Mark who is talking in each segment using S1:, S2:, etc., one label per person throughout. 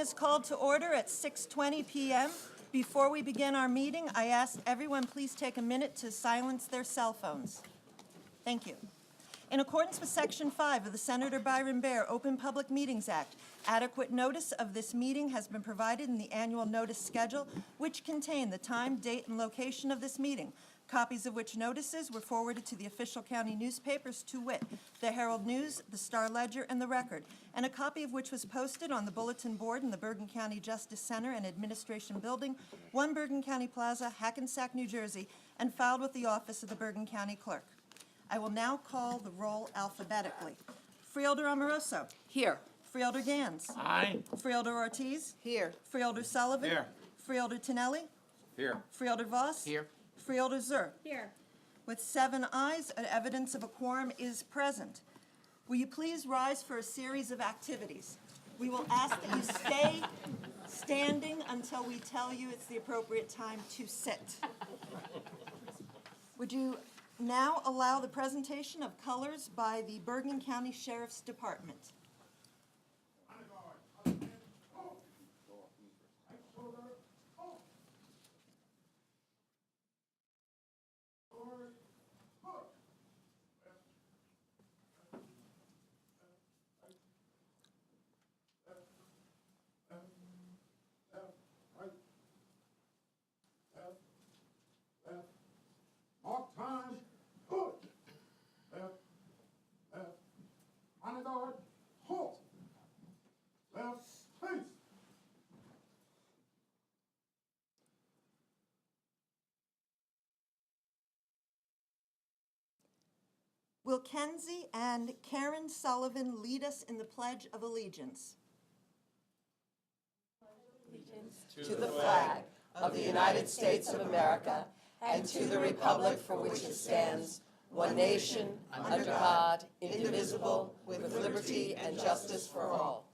S1: is called to order at 6:20 p.m. Before we begin our meeting, I ask everyone please take a minute to silence their cell phones. Thank you. In accordance with Section 5 of the Senator Byron Baer Open Public Meetings Act, adequate notice of this meeting has been provided in the annual notice schedule, which contain the time, date, and location of this meeting, copies of which notices were forwarded to the official county newspapers, to wit, the Herald News, the Star Ledger, and the Record, and a copy of which was posted on the bulletin board in the Bergen County Justice Center and Administration Building, 1 Bergen County Plaza, Hackensack, New Jersey, and filed with the office of the Bergen County Clerk. I will now call the roll alphabetically. Freeholder Amoroso.
S2: Here.
S1: Freeholder Gans.
S3: Aye.
S1: Freeholder Ortiz.
S2: Here.
S1: Freeholder Sullivan.
S3: Here.
S1: Freeholder Tinelli.
S3: Here.
S1: Freeholder Voss.
S3: Here.
S1: Freeholder Zur.
S2: Here.
S1: With 7 ayes, evidence of a quorum is present. Will you please rise for a series of activities? We will ask that you stay standing until we tell you it's the appropriate time to sit. Would you now allow the presentation of colors by the Bergen County Sheriff's Department?
S4: Mark time, good. Left, left. Honor guard, halt. Left, face.
S1: Will Kenzie and Karen Sullivan lead us in the Pledge of Allegiance?
S2: To the flag of the United States of America and to the republic for which it stands, one nation, under God, indivisible, with liberty and justice for all.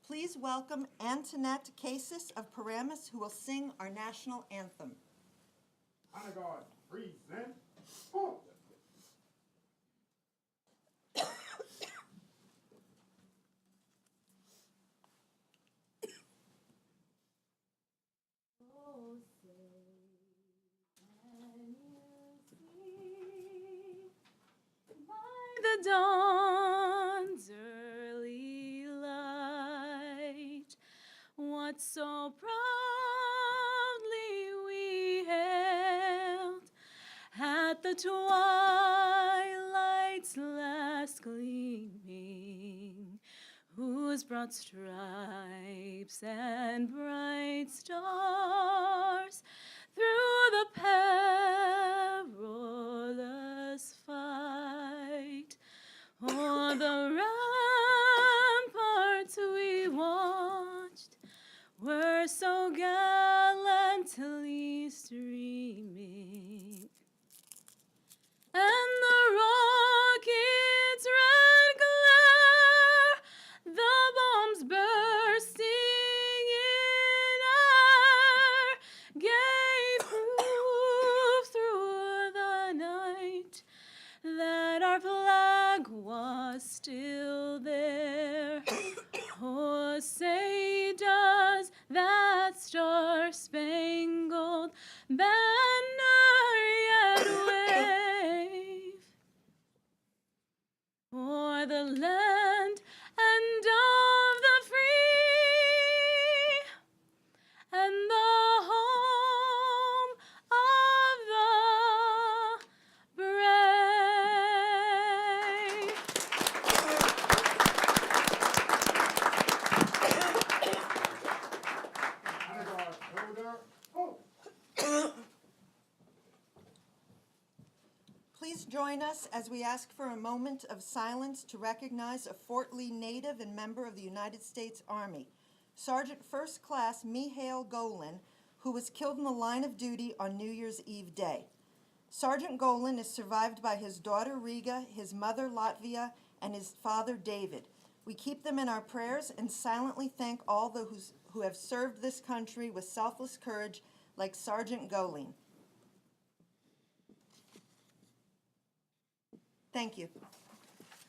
S1: Please welcome Antoinette Casis of Paramus, who will sing our national anthem.
S4: Honor guard, present, halt.
S5: Oh, say, can you see by the dawn's early light what so proudly we hailed at the twilight's last gleaming, whose broad stripes and bright stars through the perilous fight o'er the ramparts we watched were so gallantly streaming, and the rocket's red glare, the bombs bursting in air, gave proof through the night that our flag was still there. Oh, say does that star-spangled banner yet wave o'er the land and of the free, and the home of the brave.
S4: Honor guard, shoulder, halt.
S1: Please join us as we ask for a moment of silence to recognize a Fort Lee native and member of the United States Army, Sergeant First Class Mihail Golin, who was killed in the line of duty on New Year's Eve day. Sergeant Golin is survived by his daughter Riga, his mother Latvia, and his father David. We keep them in our prayers and silently thank all those who have served this country with selfless courage, like Sergeant Golin. Thank you.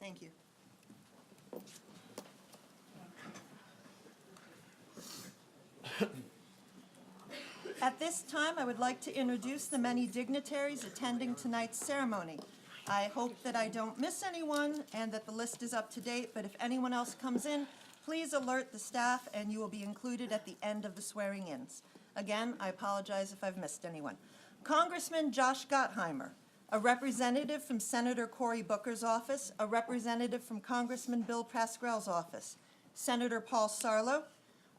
S1: Thank you. At this time, I would like to introduce the many dignitaries attending tonight's ceremony. I hope that I don't miss anyone and that the list is up to date, but if anyone else comes in, please alert the staff and you will be included at the end of the swearing-ins. Again, I apologize if I've missed anyone. Congressman Josh Gottheimer, a representative from Senator Cory Booker's office, a representative from Congressman Bill Pascrell's office, Senator Paul Sarlo,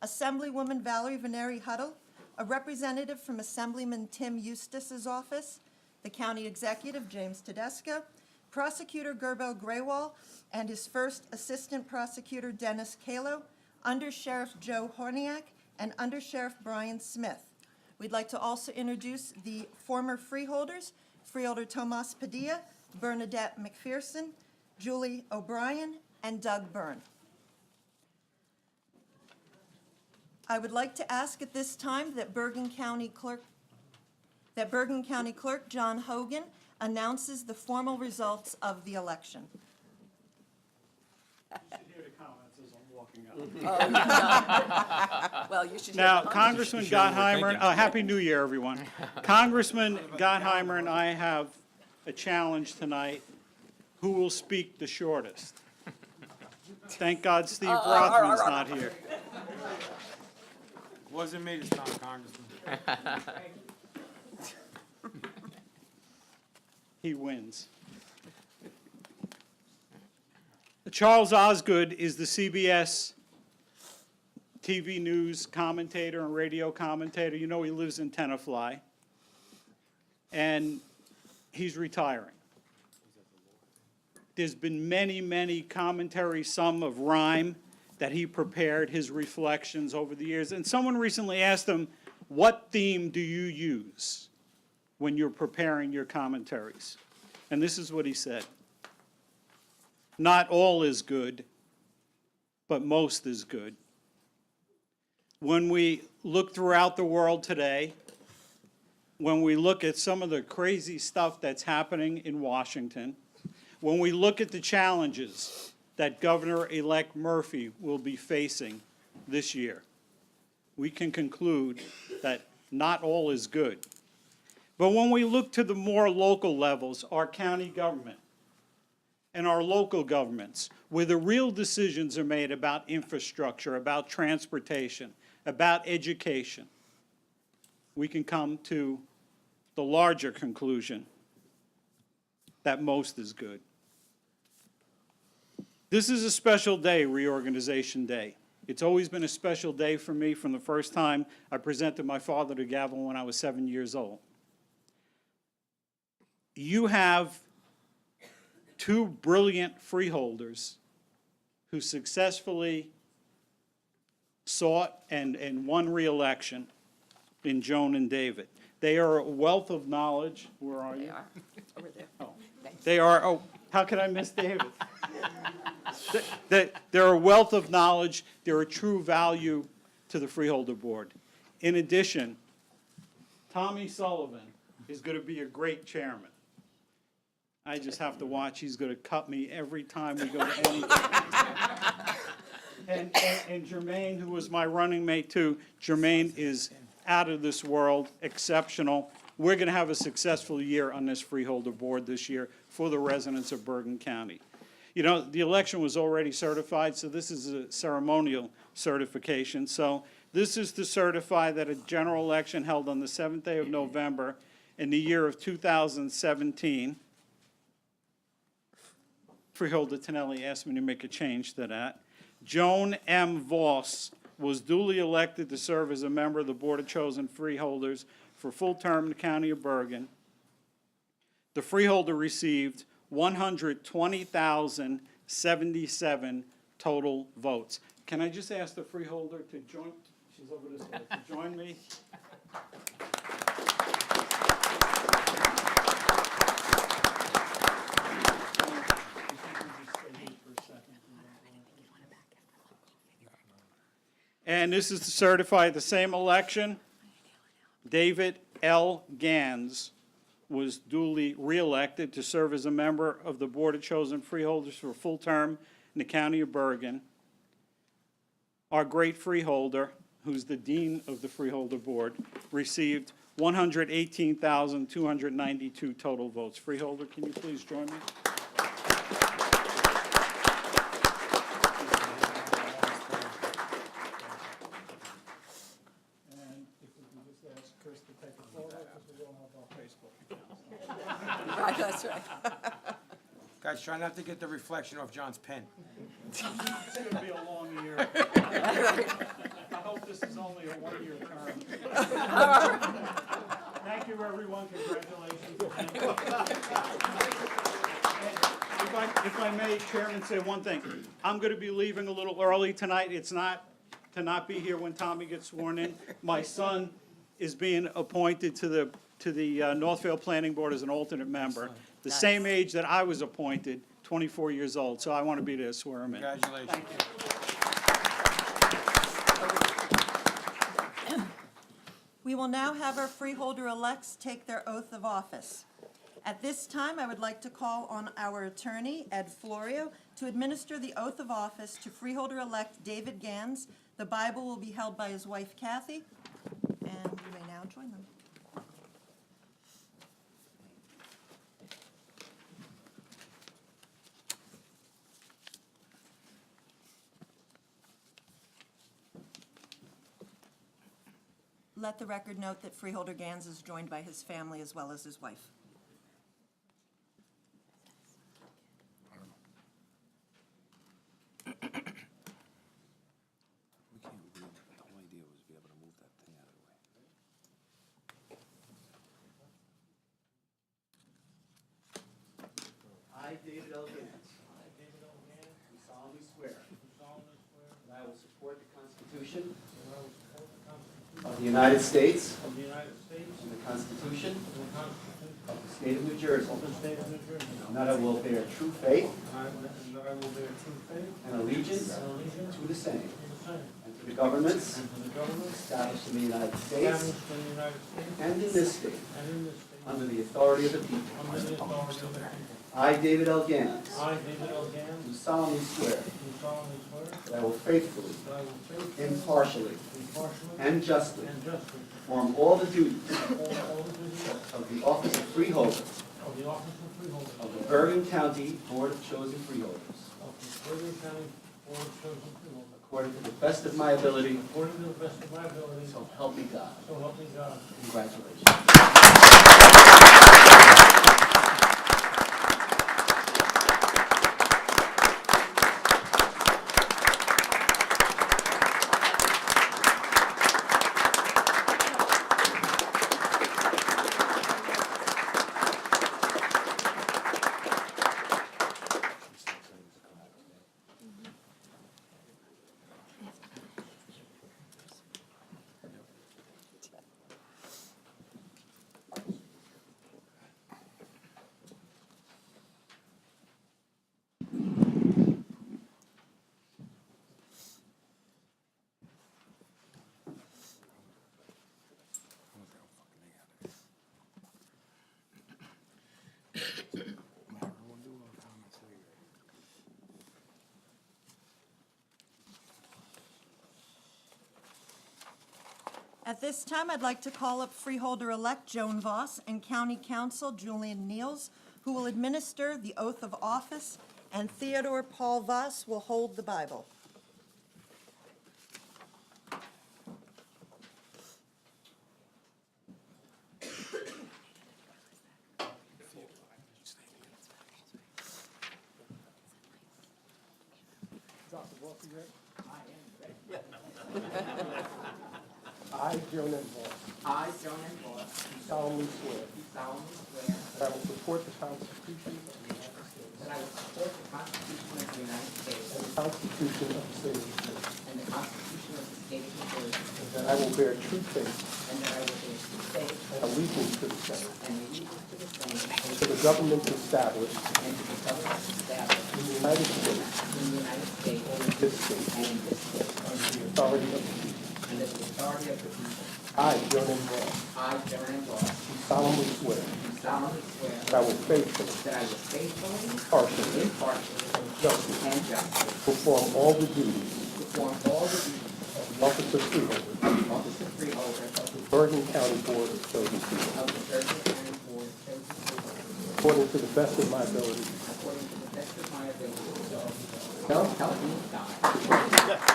S1: Assemblywoman Valerie Veneri Huddle, a representative from Assemblyman Tim Eustace's office, the County Executive James Tedesco, Prosecutor Gerbo Graywall, and his first Assistant Prosecutor Dennis Kalo, Under Sheriff Joe Horniak, and Under Sheriff Brian Smith. We'd like to also introduce the former freeholders, Freeholder Tomas Padilla, Bernadette McPherson, Julie O'Brien, and Doug Byrne. I would like to ask at this time that Bergen County Clerk John Hogan announces the formal results of the election.
S6: You should hear the comments as I'm walking out.
S2: Well, you should hear
S6: Now,
S2: the
S6: Congressman Gottheimer, Happy New Year, everyone. Congressman Gottheimer and I have a challenge tonight. Who will speak the shortest? Thank God Steve Rothman's not here.
S7: Wasn't me this time, Congressman.
S6: He wins. Charles Osgood is the CBS TV news commentator and radio commentator. You know he lives in Tenafly. And he's retiring. There's been many, many commentaries, some of rhyme, that he prepared, his reflections over the years. And someone recently asked him, what theme do you use when you're preparing your commentaries? And this is what he said. Not all is good, but most is good. When we look throughout the world today, when we look at some of the crazy stuff that's happening in Washington, when we look at the challenges that Governor-elect Murphy will be facing this year, we can conclude that not all is good. But when we look to the more local levels, our county government and our local governments, where the real decisions are made about infrastructure, about transportation, about education, we can come to the larger conclusion that most is good. This is a special day, Reorganization Day. It's always been a special day for me from the first time I presented my father the gavel when I was 7 years old. You have two brilliant freeholders who successfully sought and won re-election in Joan and David. They are a wealth of knowledge. Where are you?
S2: They are, over there.
S6: Oh, they are, oh, how could I miss David? They're a wealth of knowledge. They're a true value to the Freeholder Board. In addition, Tommy Sullivan is going to be a great chairman. I just have to watch. He's going to cut me every time we go to anything. And Jermaine, who was my running mate too, Jermaine is out of this world, exceptional. We're going to have a successful year on this Freeholder Board this year for the residents of Bergen County. You know, the election was already certified, so this is a ceremonial certification. So this is to certify that a general election held on the 7th day of November in the year of 2017. Freeholder Tonelli asked me to make a change to that. Joan M. Voss was duly elected to serve as a member of the Board of Chosen Freeholders for full term in the County of Bergen. The Freeholder received 120,077 total votes. Can I just ask the Freeholder to join? She's over this way. To join me. And this is to certify the same election. David L. Gans was duly re-elected to serve as a member of the Board of Chosen Freeholders for a full term in the County of Bergen. Our great Freeholder, who's the Dean of the Freeholder Board, received 118,292 total votes. Freeholder, can you please join me? And if we can just ask Chris to take a photo, because we don't have our Facebook accounts.
S2: Right, that's right.
S7: Guys, try not to get the reflection off John's pen.
S6: It's going to be a long year. I hope this is only a one-year term. Thank you, everyone. Congratulations. If I may, Chairman, say one thing. I'm going to be leaving a little early tonight. It's not to not be here when Tommy gets sworn in. My son is being appointed to the Northfield Planning Board as an alternate member, the same age that I was appointed, 24 years old. So I want to be there to swear him in.
S7: Congratulations.
S6: Thank you.
S1: We will now have our freeholder-elects take their oath of office. At this time, I would like to call on our attorney, Ed Florio, to administer the oath of office to freeholder-elect David Gans. The Bible will be held by his wife, Kathy, and you may now join them. Let the record note that Freeholder Gans is joined by his family as well as his wife.
S8: We can't move. The whole idea was to be able to move that thing out of the way.
S9: I, David L. Gans. Do solemnly swear. That I will support the Constitution of the United States. And the Constitution of the State of New Jersey. And that I will bear true faith and allegiance to the same. And to the governments established in the United States and in this state. Under the authority of the people. I, David L. Gans. Do solemnly swear. That I will faithfully, impartially, and justly perform all the duties of the office of Freeholder of the Bergen County Board of Chosen Freeholders. According to the best of my ability. So help me God. Congratulations.
S1: At this time, I'd like to call up Freeholder-elect Joan Voss and County Counsel Julian Niels, who will administer the oath of office, and Theodore Paul Voss will hold the Bible.
S10: I, Joan M. Voss,
S2: I, Joan M. Voss,
S10: do solemnly swear
S2: do solemnly swear
S10: that I will support the Constitution of the United States
S2: that I will support the Constitution of the United States
S10: and the Constitution of the State of New Jersey,
S2: and the Constitution of the State of New Jersey,
S10: and that I will bear true faith
S2: and that I will bear true faith
S10: and allegiance to the same
S2: and allegiance to the same
S10: and to the governments established
S2: and to the governments established
S10: in the United States
S2: in the United States
S10: and in this state
S2: and in this state
S10: under the authority of the people.
S2: under the authority of the people.
S10: I, Joan M. Voss,
S2: I, Joan M. Voss,
S10: do solemnly swear
S2: do solemnly swear
S10: that I will faithfully,
S2: that I will faithfully,
S10: impartially,
S2: impartially,
S10: justly
S2: and justly
S10: perform all the duties
S2: perform all the duties
S10: of the office of Freeholder
S2: of the office of Freeholder
S10: of the Bergen County Board of Chosen People,
S2: of the Bergen County Board of Chosen Freeholders
S10: according to the best of my ability.
S2: according to the best of my ability. So help me God.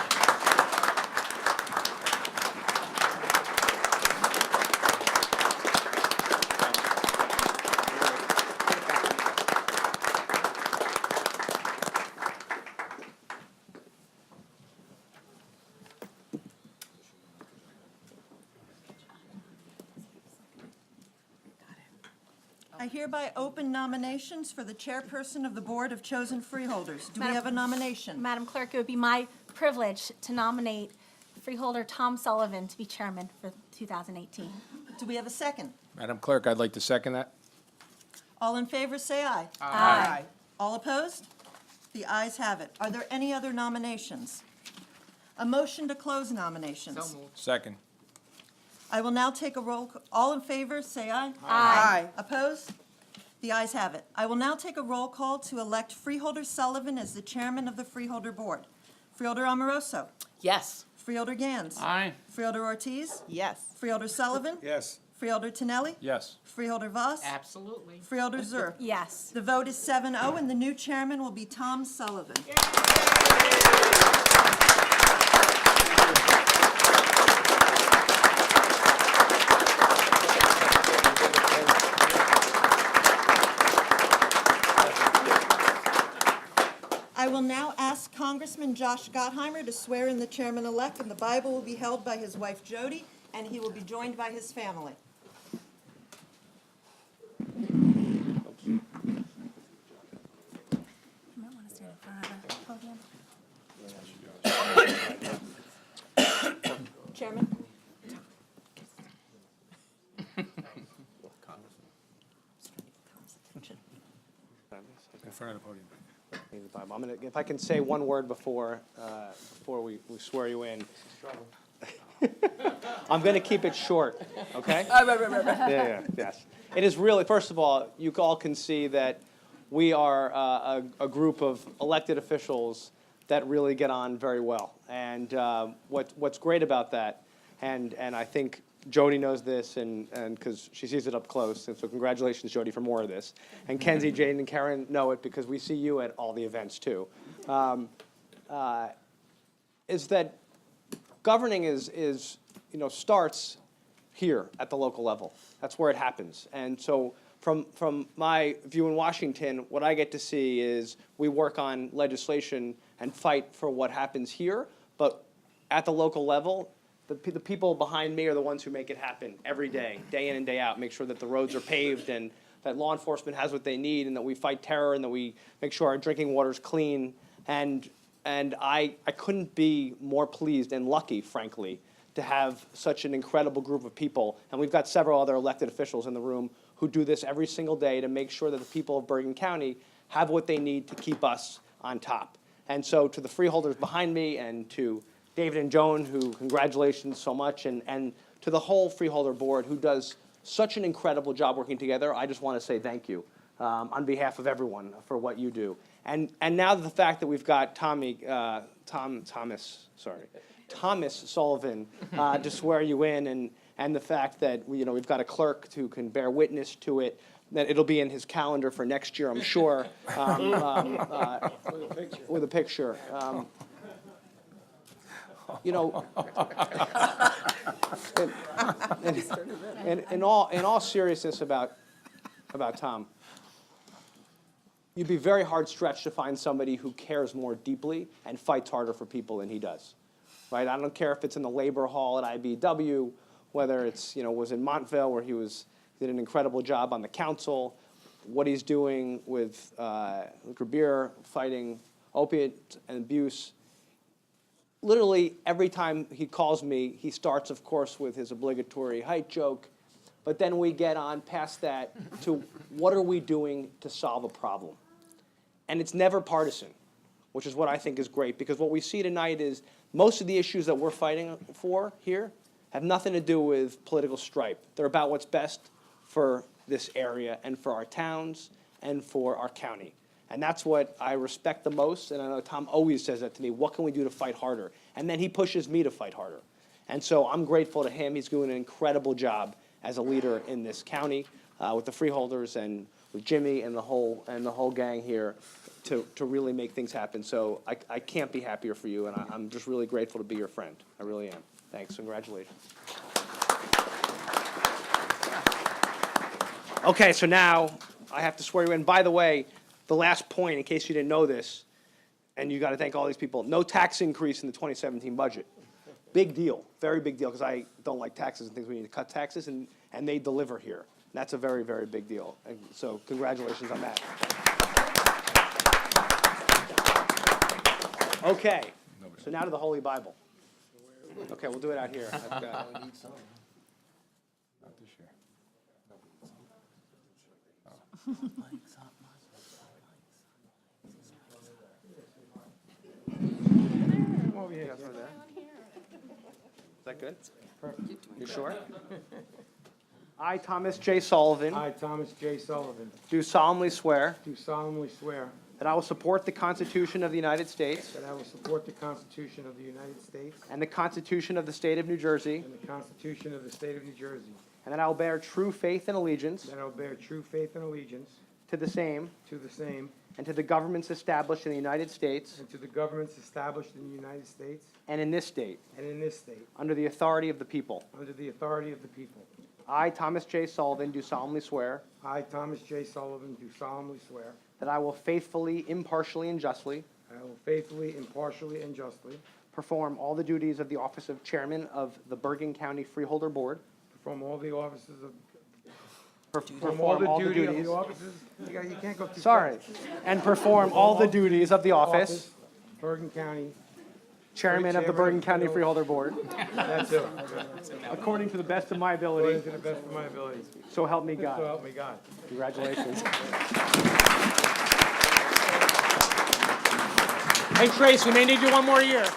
S1: I hereby open nominations for the chairperson of the Board of Chosen Freeholders. Do we
S5: Madam-
S1: have a nomination?
S5: Madam Clerk, it would be my privilege to nominate Freeholder Tom Sullivan to be chairman for 2018.
S1: Do we have a second?
S7: Madam Clerk, I'd like to second that.
S1: All in favor, say aye.
S5: Aye.
S1: All opposed? The ayes have it. Are there any other nominations? A motion to close nominations.
S7: Second.
S1: I will now take a roll. All in favor, say aye.
S5: Aye.
S1: Opposed? The ayes have it. I will now take a roll call to elect Freeholder Sullivan as the chairman of the Freeholder Board. Freeholder Amoroso.
S2: Yes.
S1: Freeholder Gans.
S3: Aye.
S1: Freeholder Ortiz.
S2: Yes.
S1: Freeholder Sullivan.
S7: Yes.
S1: Freeholder Tinelli.
S7: Yes.
S1: Freeholder Voss.
S2: Absolutely.
S1: Freeholder Zur.
S5: Yes.
S1: The vote is 7-0, and the new chairman will be Tom Sullivan. I will now ask Congressman Josh Gottheimer to swear in the chairman-elect, and the Bible will be held by his wife Jody, and he will be joined by his family.
S5: You might want to stand in front of the podium.
S1: Chairman?
S7: In front of the podium.
S11: I'm gonna, if I can say one word before we swear you in. I'm gonna keep it short, okay? Yeah, yes. It is really, first of all, you all can see that we are a group of elected officials that really get on very well. And what's great about that, and I think Jody knows this, and because she sees it up close, and so congratulations, Jody, for more of this. And Kenzie, Jane, and Karen know it because we see you at all the events too. Is that governing is starts here at the local level. That's where it happens. And so from my view in Washington, what I get to see is we work on legislation and fight for what happens here, but at the local level, the people behind me are the ones who make it happen every day in and day out, make sure that the roads are paved and that law enforcement has what they need and that we fight terror and that we make sure our drinking water's clean. And I couldn't be more pleased and lucky, frankly, to have such an incredible group of people. And we've got several other elected officials in the room who do this every single day to make sure that the people of Bergen County have what they need to keep us on top. And so to the freeholders behind me and to David and Joan, who congratulations so much, and to the whole Freeholder board who does such an incredible job working together, I just want to say thank you on behalf of everyone for what you do. And now the fact that we've got Thomas Thomas Sullivan to swear you in, and the fact that we've got a clerk who can bear witness to it. That it'll be in his calendar for next year, I'm sure, with a picture. In all seriousness about Tom, you'd be very hard stretched to find somebody who cares more deeply and fights harder for people than he does, right? I don't care if it's in the labor hall at IBW, whether it's was in Montville where he did an incredible job on the council, what he's doing with Grabir fighting opiate and abuse. Literally every time he calls me, he starts, of course, with his obligatory height joke, but then we get on past that to what are we doing to solve a problem? And it's never partisan, which is what I think is great, because what we see tonight is most of the issues that we're fighting for here have nothing to do with political stripe. They're about what's best for this area and for our towns and for our county. And that's what I respect the most, and I know Tom always says that to me, what can we do to fight harder? And then he pushes me to fight harder. And so I'm grateful to him. He's doing an incredible job as a leader in this county with the Freeholders and with Jimmy and the whole gang here to really make things happen. So I can't be happier for you, and I'm just really grateful to be your friend. I really am. Thanks. Congratulations. Okay, so now I have to swear you in. By the way, the last point, in case you didn't know this, and you got to thank all these people, no tax increase in the 2017 budget. Big deal, very big deal, because I don't like taxes and things. We need to cut taxes, and they deliver here. That's a very, very big deal. And so congratulations on that. Okay, so now to the Holy Bible. Okay, we'll do it out here.
S7: Not this year.
S11: Over here. Is that good? You sure? I, Thomas J. Sullivan,
S7: I, Thomas J. Sullivan,
S11: do solemnly swear
S7: do solemnly swear
S11: that I will support the Constitution of the United States
S7: that I will support the Constitution of the United States
S11: and the Constitution of the State of New Jersey,
S7: and the Constitution of the State of New Jersey,
S11: and that I will bear true faith and allegiance
S7: that I will bear true faith and allegiance
S11: to the same
S7: to the same
S11: and to the governments established in the United States
S7: and to the governments established in the United States
S11: and in this state,
S7: and in this state,
S11: under the authority of the people.
S7: under the authority of the people.
S11: I, Thomas J. Sullivan, do solemnly swear
S7: I, Thomas J. Sullivan, do solemnly swear
S11: that I will faithfully, impartially, and justly
S7: I will faithfully, impartially, and justly
S11: perform all the duties of the office of Chairman of the Bergen County Freeholder Board,
S7: perform all the offices of
S11: perform all the
S7: duty of
S11: duties.
S7: the offices. You can't go too
S11: Sorry,
S7: fast.
S11: and perform all the duties of the office,
S7: Bergen County.
S11: Chairman of the Bergen County Freeholder Board,
S7: That's it.
S11: according to the best of my
S7: According
S11: ability,
S7: to the best of my ability.
S11: so help me
S7: So
S11: God.
S7: help me God.
S11: Congratulations. Hey, Trace, we may need you one more year.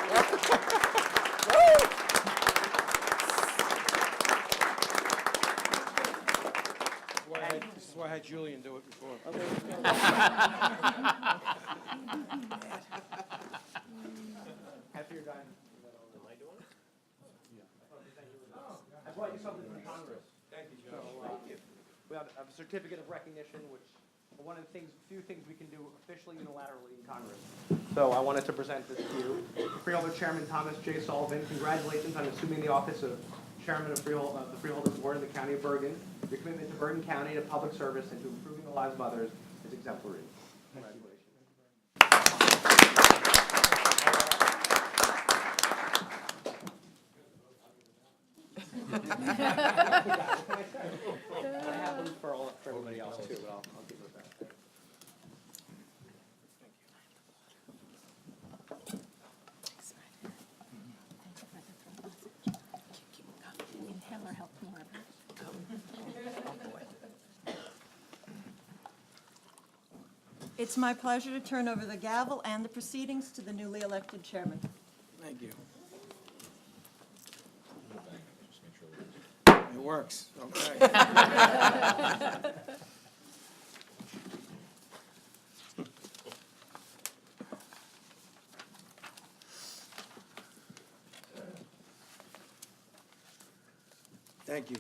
S7: This is why I had Julian do it before.
S11: After you're done. Am I doing it? I brought you something from Congress.
S7: Thank you, Joe.
S11: We have a certificate of recognition, which is one of the few things we can do officially unilaterally in Congress. So I wanted to present this to you. Freeholder Chairman Thomas J. Sullivan, congratulations on assuming the office of Chairman of the Freeholder Board in the County of Bergen. Your commitment to Bergen County, to public service, and to improving the lives of others is exemplary. Congratulations. I have them for everybody else too, but I'll give it back.
S5: Inhaler helped more.
S1: It's my pleasure to turn over the gavel and the proceedings to the newly elected chairman.
S7: Thank you. It works, okay. Thank you.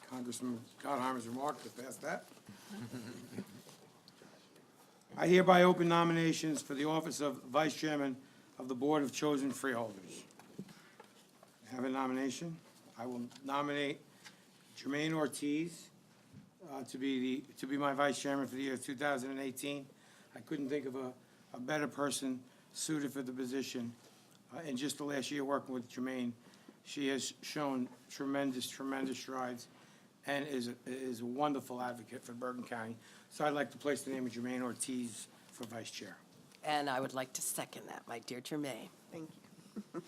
S7: Congressman Gottheimer's remark to pass that. I hereby open nominations for the office of Vice Chairman of the Board of Chosen Freeholders. Have a nomination. I will nominate Jermaine Ortiz to be my Vice Chairman for the year 2018. I couldn't think of a better person suited for the position. In just the last year working with Jermaine, she has shown tremendous strides and is a wonderful advocate for Bergen County. So I'd like to place the name of Jermaine Ortiz for Vice Chair.
S2: And I would like to second that, my dear Jermaine. Thank you.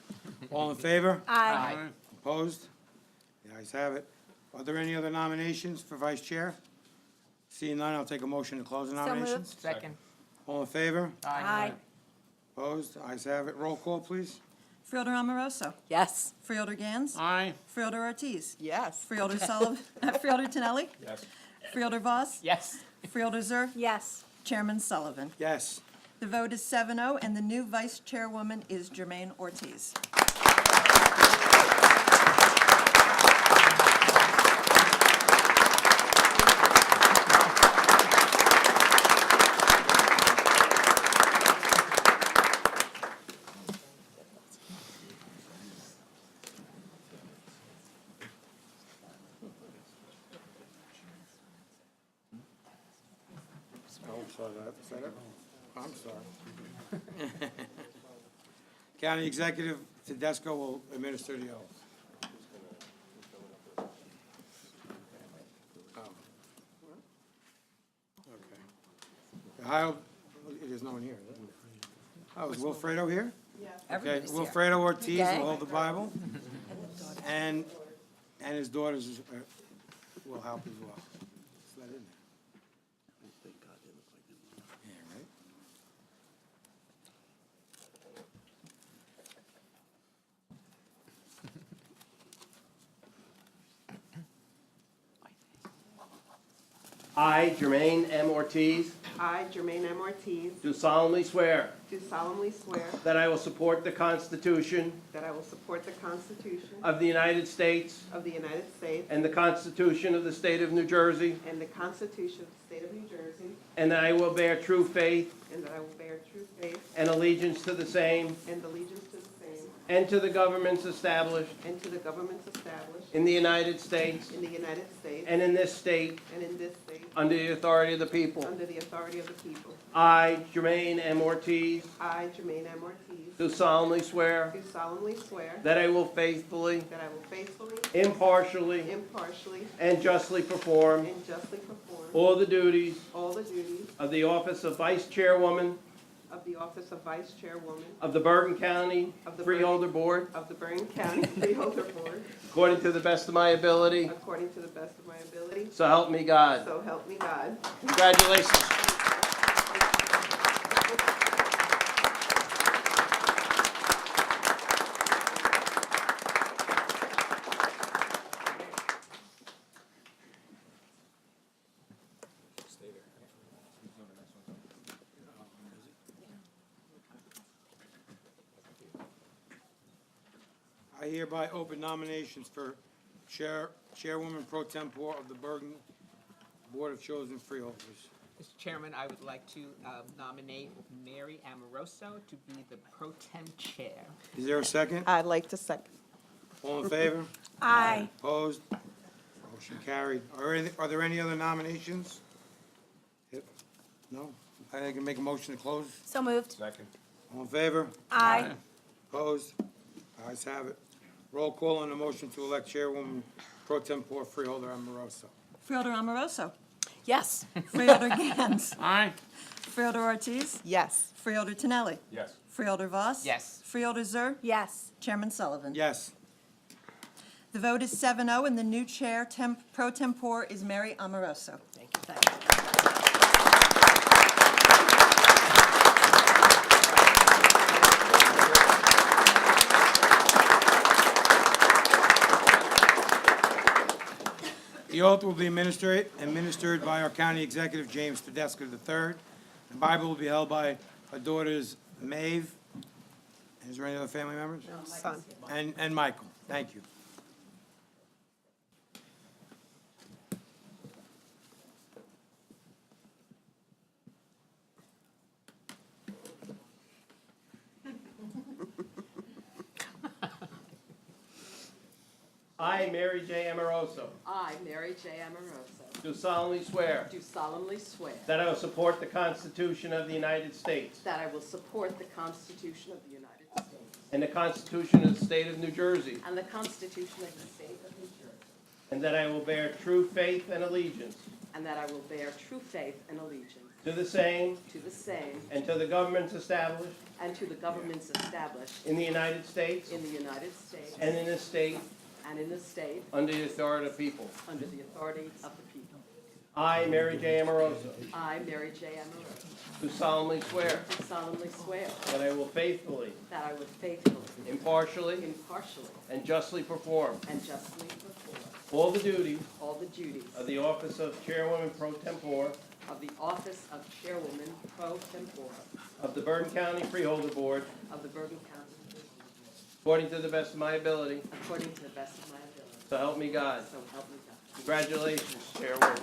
S7: All in favor?
S5: Aye.
S7: Opposed? The ayes have it. Are there any other nominations for Vice Chair? Seeing none, I'll take a motion to close the
S5: So
S7: nominations.
S5: moved.
S2: Second.
S7: All in favor?
S5: Aye.
S7: Opposed? Ayes have it. Roll call, please.
S1: Freeholder Amoroso.
S2: Yes.
S1: Freeholder Gans.
S7: Aye.
S1: Freeholder Ortiz.
S2: Yes.
S1: Freeholder Sullivan. Freeholder Tinelli.
S7: Yes.
S1: Freeholder Voss.
S2: Yes.
S1: Freeholder Zur.
S5: Yes.
S1: Chairman Sullivan.
S7: Yes.
S1: The vote is 7-0, and the new vice chairwoman is Jermaine Ortiz.
S7: I'm sorry. County Executive Tedesco will administer the oath. Oh. Okay. Ohio, there's no one here, is there? Oh, is Wilfredo here? Okay,
S2: Everybody's here.
S7: Wilfredo Ortiz
S2: Okay.
S7: will hold the Bible, and his daughters will help as well. Is that in there? Yeah, right.
S12: I, Jermaine M. Ortiz,
S13: I, Jermaine M. Ortiz,
S12: do solemnly swear
S13: do solemnly swear
S12: that I will support the Constitution
S13: that I will support the Constitution
S12: of the United States
S13: of the United States
S12: and the Constitution of the State of New Jersey,
S13: and the Constitution of the State of New Jersey,
S12: and that I will bear true faith
S13: and that I will bear true faith
S12: and allegiance to the same
S13: and allegiance to the same
S12: and to the governments established
S13: and to the governments established
S12: in the United States
S13: in the United States
S12: and in this state
S13: and in this state
S12: under the authority of the people.
S13: under the authority of the people.
S12: I, Jermaine M. Ortiz,
S13: I, Jermaine M. Ortiz,
S12: do solemnly swear
S13: do solemnly swear
S12: that I will faithfully,
S13: that I will faithfully,
S12: impartially,
S13: impartially,
S12: and justly perform
S13: and justly perform
S12: all the duties
S13: all the duties
S12: of the office of Vice Chairwoman
S13: of the office of Vice Chairwoman
S12: of the Bergen County
S13: of the
S12: Freeholder Board,
S13: of the Bergen County Freeholder Board,
S12: according to the best of my ability,
S13: according to the best of my ability,
S12: so help me God.
S13: so help me God.
S12: Congratulations.
S7: I hereby open nominations for Chairwoman Pro Tempore of the Bergen Board of Chosen Freeholders.
S14: Mr. Chairman, I would like to nominate Mary Amoroso to be the pro tem chair.
S7: Is there a second?
S13: I'd like to second.
S7: All in favor?
S5: Aye.
S7: Opposed? Motion carried. Are there any other nominations? No? I can make a motion to close.
S5: So moved.
S7: All in favor?
S5: Aye.
S7: Opposed? Ayes have it. Roll call on the motion to elect Chairwoman Pro Tempore Freeholder Amoroso.
S1: Freeholder Amoroso.
S2: Yes.
S1: Freeholder Gans.
S7: Aye.
S1: Freeholder Ortiz.
S13: Yes.
S1: Freeholder Tinelli.
S7: Yes.
S1: Freeholder Voss.
S14: Yes.
S1: Freeholder Zur.
S5: Yes.
S1: Chairman Sullivan.
S7: Yes.
S1: The vote is 7-0, and the new chair pro tempore is Mary Amoroso.
S2: Thank you, thank you.
S7: The oath will be administered by our County Executive, James Tedesco III. The Bible will be held by our daughters, Maeve and Is there any other family members?
S13: Son.
S7: And Michael, thank you.
S12: I, Mary J. Amoroso,
S2: I, Mary J. Amoroso,
S12: do solemnly swear
S2: do solemnly swear
S12: that I will support the Constitution of the United States
S2: that I will support the Constitution of the United States
S12: and the Constitution of the State of New Jersey,
S2: and the Constitution of the State of New Jersey,
S12: and that I will bear true faith and allegiance
S2: and that I will bear true faith and allegiance
S12: to the same
S2: to the same
S12: and to the governments established
S2: and to the governments established
S12: in the United States
S2: in the United States
S12: and in this state
S2: and in this state
S12: under the authority of the people.
S2: under the authority of the people.
S12: I, Mary J. Amoroso,
S2: I, Mary J. Amoroso,
S12: do solemnly swear
S2: do solemnly swear
S12: that I will faithfully,
S2: that I will faithfully,
S12: impartially,
S2: impartially,
S12: and justly perform
S2: and justly perform
S12: all the duties
S2: all the duties
S12: of the office of Chairwoman Pro Tempore
S2: of the office of Chairwoman Pro Tempore
S12: of the Bergen County Freeholder Board
S2: of the Bergen County,
S12: according to the best of my ability,
S2: according to the best of my ability.
S12: so help me God.
S2: So help me God.
S12: Congratulations, Chairwoman.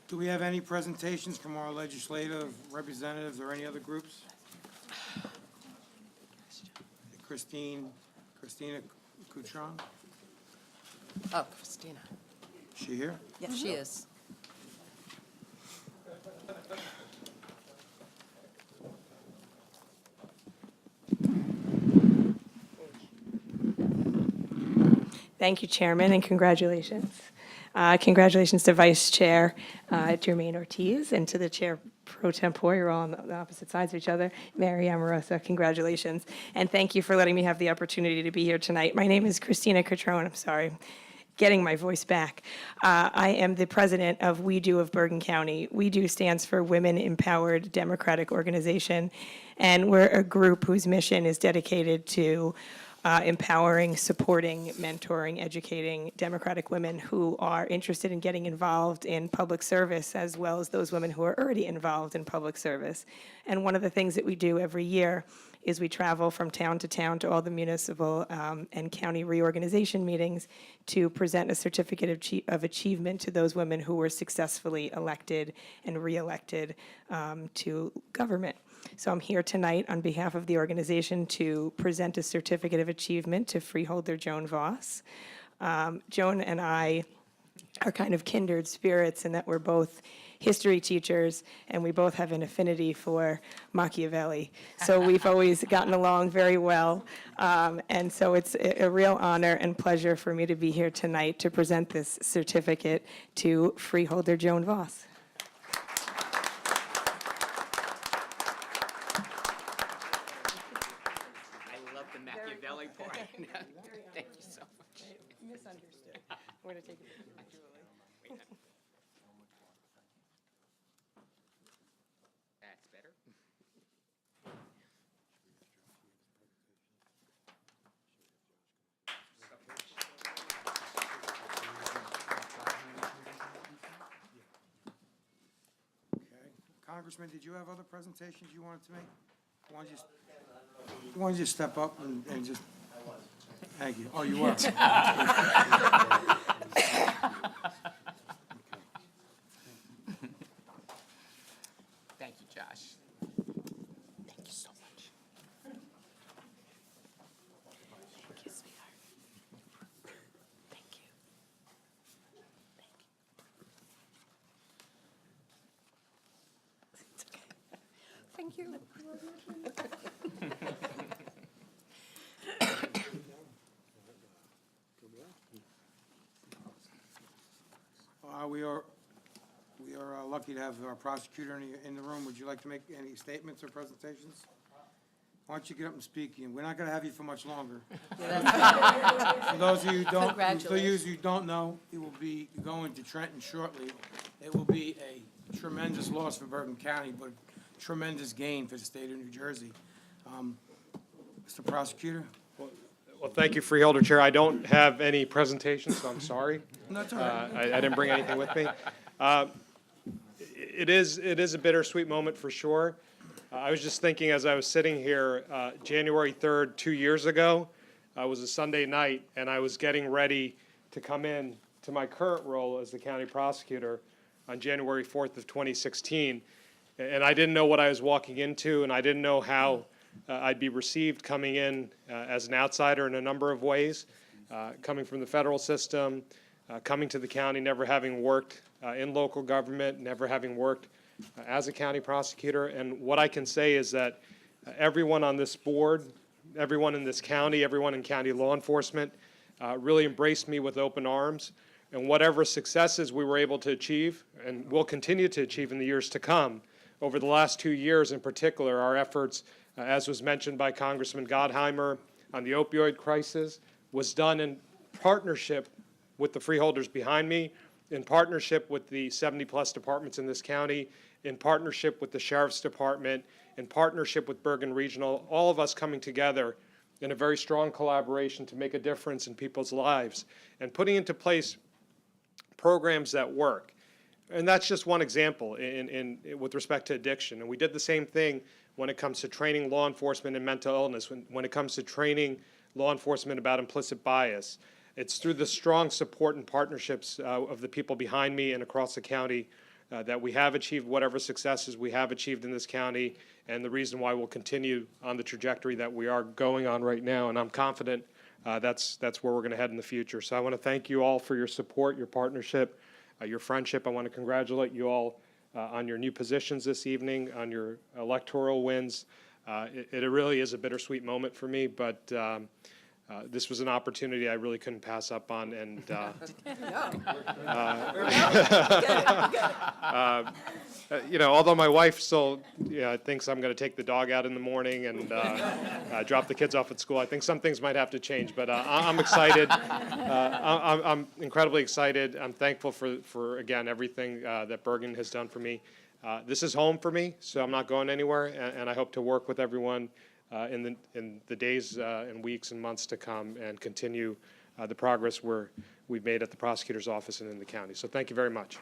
S7: Do we have any presentations from our legislative representatives or any other groups? Christina Coutron,
S2: Oh, Christina.
S7: is she here?
S2: Yes, she is.
S13: Thank you, Chairman, and congratulations. Congratulations to Vice Chair Jermaine Ortiz and to the Chair Pro Tempore. You're all on the opposite sides of each other. Mary Amorosa, congratulations. And thank you for letting me have the opportunity to be here tonight. My name is Christina Coutron. I'm sorry, getting my voice back. I am the president of We Do of Bergen County. We Do stands for Women Empowered Democratic Organization, and we're a group whose mission is dedicated to empowering, supporting, mentoring, educating Democratic women who are interested in getting involved in public service, as well as those women who are already involved in public service. And one of the things that we do every year is we travel from town to all the municipal and county reorganization meetings to present a certificate of achievement to those women who were successfully elected and reelected to government. So I'm here tonight on behalf of the organization to present a certificate of achievement to Freeholder Joan Voss. Joan and I are kind of kindred spirits in that we're both history teachers and we both have an affinity for Machiavelli. So we've always gotten along very well. And so it's a real honor and pleasure for me to be here tonight to present this certificate to Freeholder Joan Voss.
S14: I love the Machiavelli part. Thank you so much.
S13: Misunderstood. I'm going to take a picture of Julie.
S14: That's better.
S7: Okay. Congressman, did you have other presentations you wanted to make? Why don't you just step up and just, thank you. Oh, you were.
S14: Thank you, Josh. Thank you so much. Thank you, sweetheart. Thank you.
S13: Thank you.
S7: We are lucky to have our prosecutor in the room. Would you like to make any statements or presentations? Why don't you get up and speak? We're not going to have you for much longer. For those of you who don't know, he will be going to Trenton shortly It will be a tremendous loss for Bergen County, but tremendous gain for the state of New Jersey. Mr. Prosecutor?
S15: Well, thank you, Freeholder Chair. I don't have any presentation, so I'm sorry.
S7: That's all right.
S15: I didn't bring anything with me. It is a bittersweet moment for sure. I was just thinking as I was sitting here, January 3rd, 2 years ago, was a Sunday night, and I was getting ready to come in to my current role as the county prosecutor on January 4th of 2016. And I didn't know what I was walking into, and I didn't know how I'd be received coming in as an outsider in a number of ways, coming from the federal system, coming to the county, never having worked in local government, never having worked as a county prosecutor. And what I can say is that everyone on this board, everyone in this county, everyone in county law enforcement really embraced me with open arms. And whatever successes we were able to achieve and will continue to achieve in the years to come, over the last 2 years in particular, our efforts, as was mentioned by Congressman Gottheimer on the opioid crisis, was done in partnership with the freeholders behind me, in partnership with the 70-plus departments in this county, in partnership with the Sheriff's Department, in partnership with Bergen Regional, all of us coming together in a very strong collaboration to make a difference in people's lives and putting into place programs that work. And that's just one example with respect to addiction. And we did the same thing when it comes to training law enforcement in mental illness, when it comes to training law enforcement about implicit bias. It's through the strong support and partnerships of the people behind me and across the county that we have achieved whatever successes we have achieved in this county, and the reason why we'll continue on the trajectory that we are going on right now. And I'm confident that's where we're going to head in the future. So I want to thank you all for your support, your partnership, your friendship. I want to congratulate you all on your new positions this evening, on your electoral wins. It really is a bittersweet moment for me, but this was an opportunity I really couldn't pass up on, and you know, although my wife still thinks I'm going to take the dog out in the morning and drop the kids off at school, I think some things might have to change. But I'm excited. I'm incredibly excited. I'm thankful for again everything that Bergen has done for me. This is home for me, so I'm not going anywhere, and I hope to work with everyone in the days and weeks and months to come and continue the progress we've made at the prosecutor's office and in the county. So thank you very much.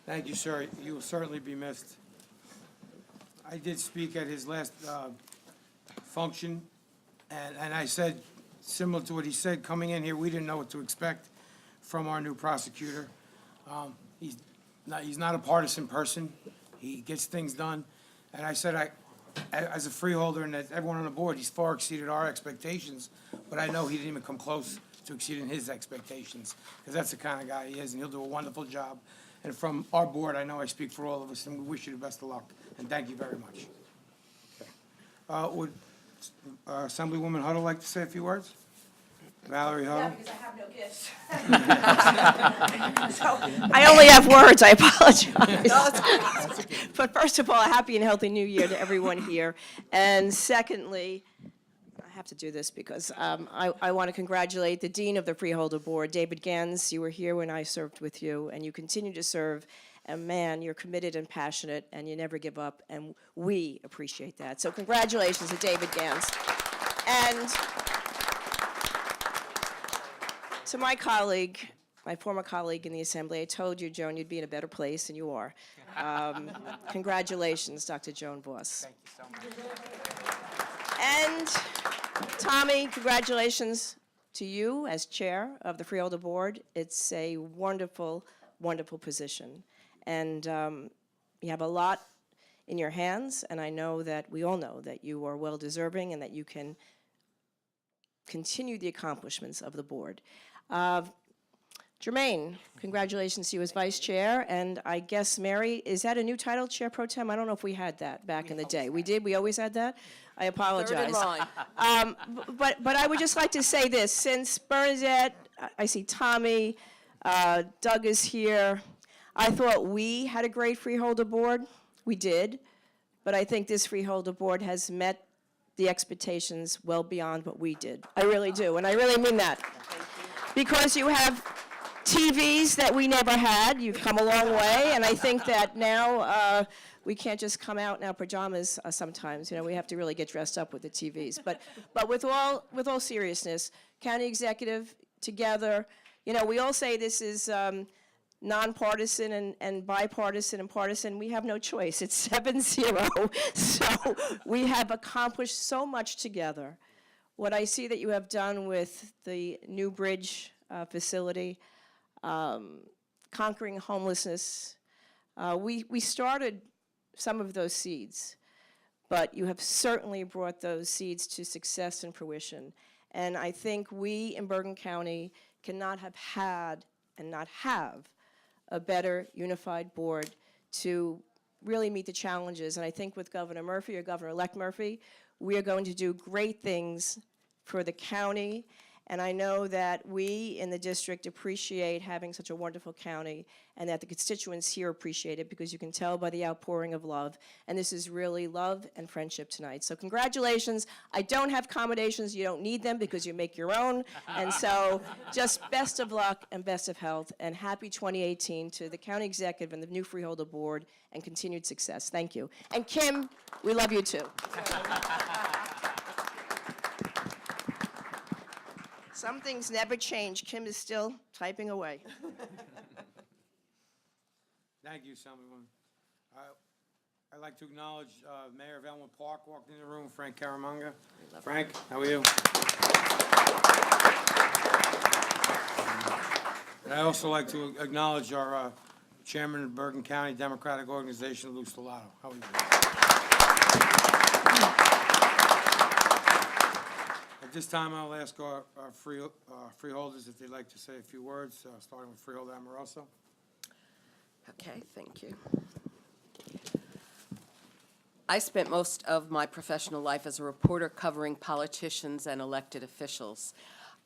S7: Thank you, sir. You will certainly be missed. I did speak at his last function, and I said, similar to what he said, coming in here, we didn't know what to expect from our new prosecutor. He's not a partisan person. He gets things done. And I said, as a freeholder and as everyone on the board, he's far exceeded our expectations, but I know he didn't even come close to exceeding his expectations, because that's the kind of guy he is, and he'll do a wonderful job. And from our board, I know I speak for all of us, and we wish you the best of luck, and thank you very much. Would Assemblywoman Huddle like to say a few words? Valerie Huddle?
S13: Yeah, because I have no gifts. So, I only have words, I apologize. But first of all, a happy and healthy new year to everyone here. And secondly, I have to do this because I want to congratulate the Dean of the Freeholder Board, David Gans. You were here when I served with you, and you continue to serve. And man, you're committed and passionate, and you never give up, and we appreciate that. So congratulations to David Gans. And to my colleague, my former colleague in the Assembly, I told you, Joan, you'd be in a better place, and you are. Congratulations, Dr. Joan Voss.
S14: Thank you so much.
S13: And Tommy, congratulations to you as chair of the Freeholder Board. It's a wonderful, wonderful position. And you have a lot in your hands, and I know that we all know that you are well-deserving and that you can continue the accomplishments of the board. Jermaine, congratulations to you as vice chair, and I guess, Mary, is that a new title, Chair Pro Tem? I don't know if we had that back in the day. We did? We always had that? I apologize.
S2: Third in line.
S13: But I would just like to say this, since Bernadette, I see Tommy,
S2: Doug is here. I thought we had a great Freeholder board. We did. But I think this Freeholder board has met the expectations well beyond what we did. I really do, and I really mean that. Because you have TVs that we never had. You've come a long way, and I think that now we can't just come out in our pajamas sometimes. You know, we have to really get dressed up with the TVs. But with all seriousness, county executive together, you know, we all say this is nonpartisan and bipartisan and partisan. We have no choice. It's 7-0. So we have accomplished so much together. What I see that you have done with the new bridge facility, conquering homelessness, we started some of those seeds, but you have certainly brought those seeds to success and fruition. And I think we in Bergen County cannot have had and not have a better unified board to really meet the challenges. And I think with Governor Murphy, or Governor-elect Murphy, we are going to do great things for the county. And I know that we in the district appreciate having such a wonderful county, and that the constituents here appreciate it, because you can tell by the outpouring of love. And this is really love and friendship tonight. So congratulations. I don't have accommodations. You don't need them because you make your own. And so just best of luck and best of health, and happy 2018 to the county executive and the new Freeholder board, and continued success. Thank you. And Kim, we love you too. Some things never change. Kim is still typing away.
S7: Thank you, Assemblywoman. I'd like to acknowledge Mayor of Elmwood Park walked in the room, Frank Caramanga. Frank, how are you? And I'd also like to acknowledge our Chairman of Bergen County Democratic Organization, Lou Stellato. How are you? At this time, I'll ask our freeholders if they'd like to say a few words, starting with Freeholder Amoroso.
S2: Okay, thank you. I spent most of my professional life as a reporter covering politicians and elected officials.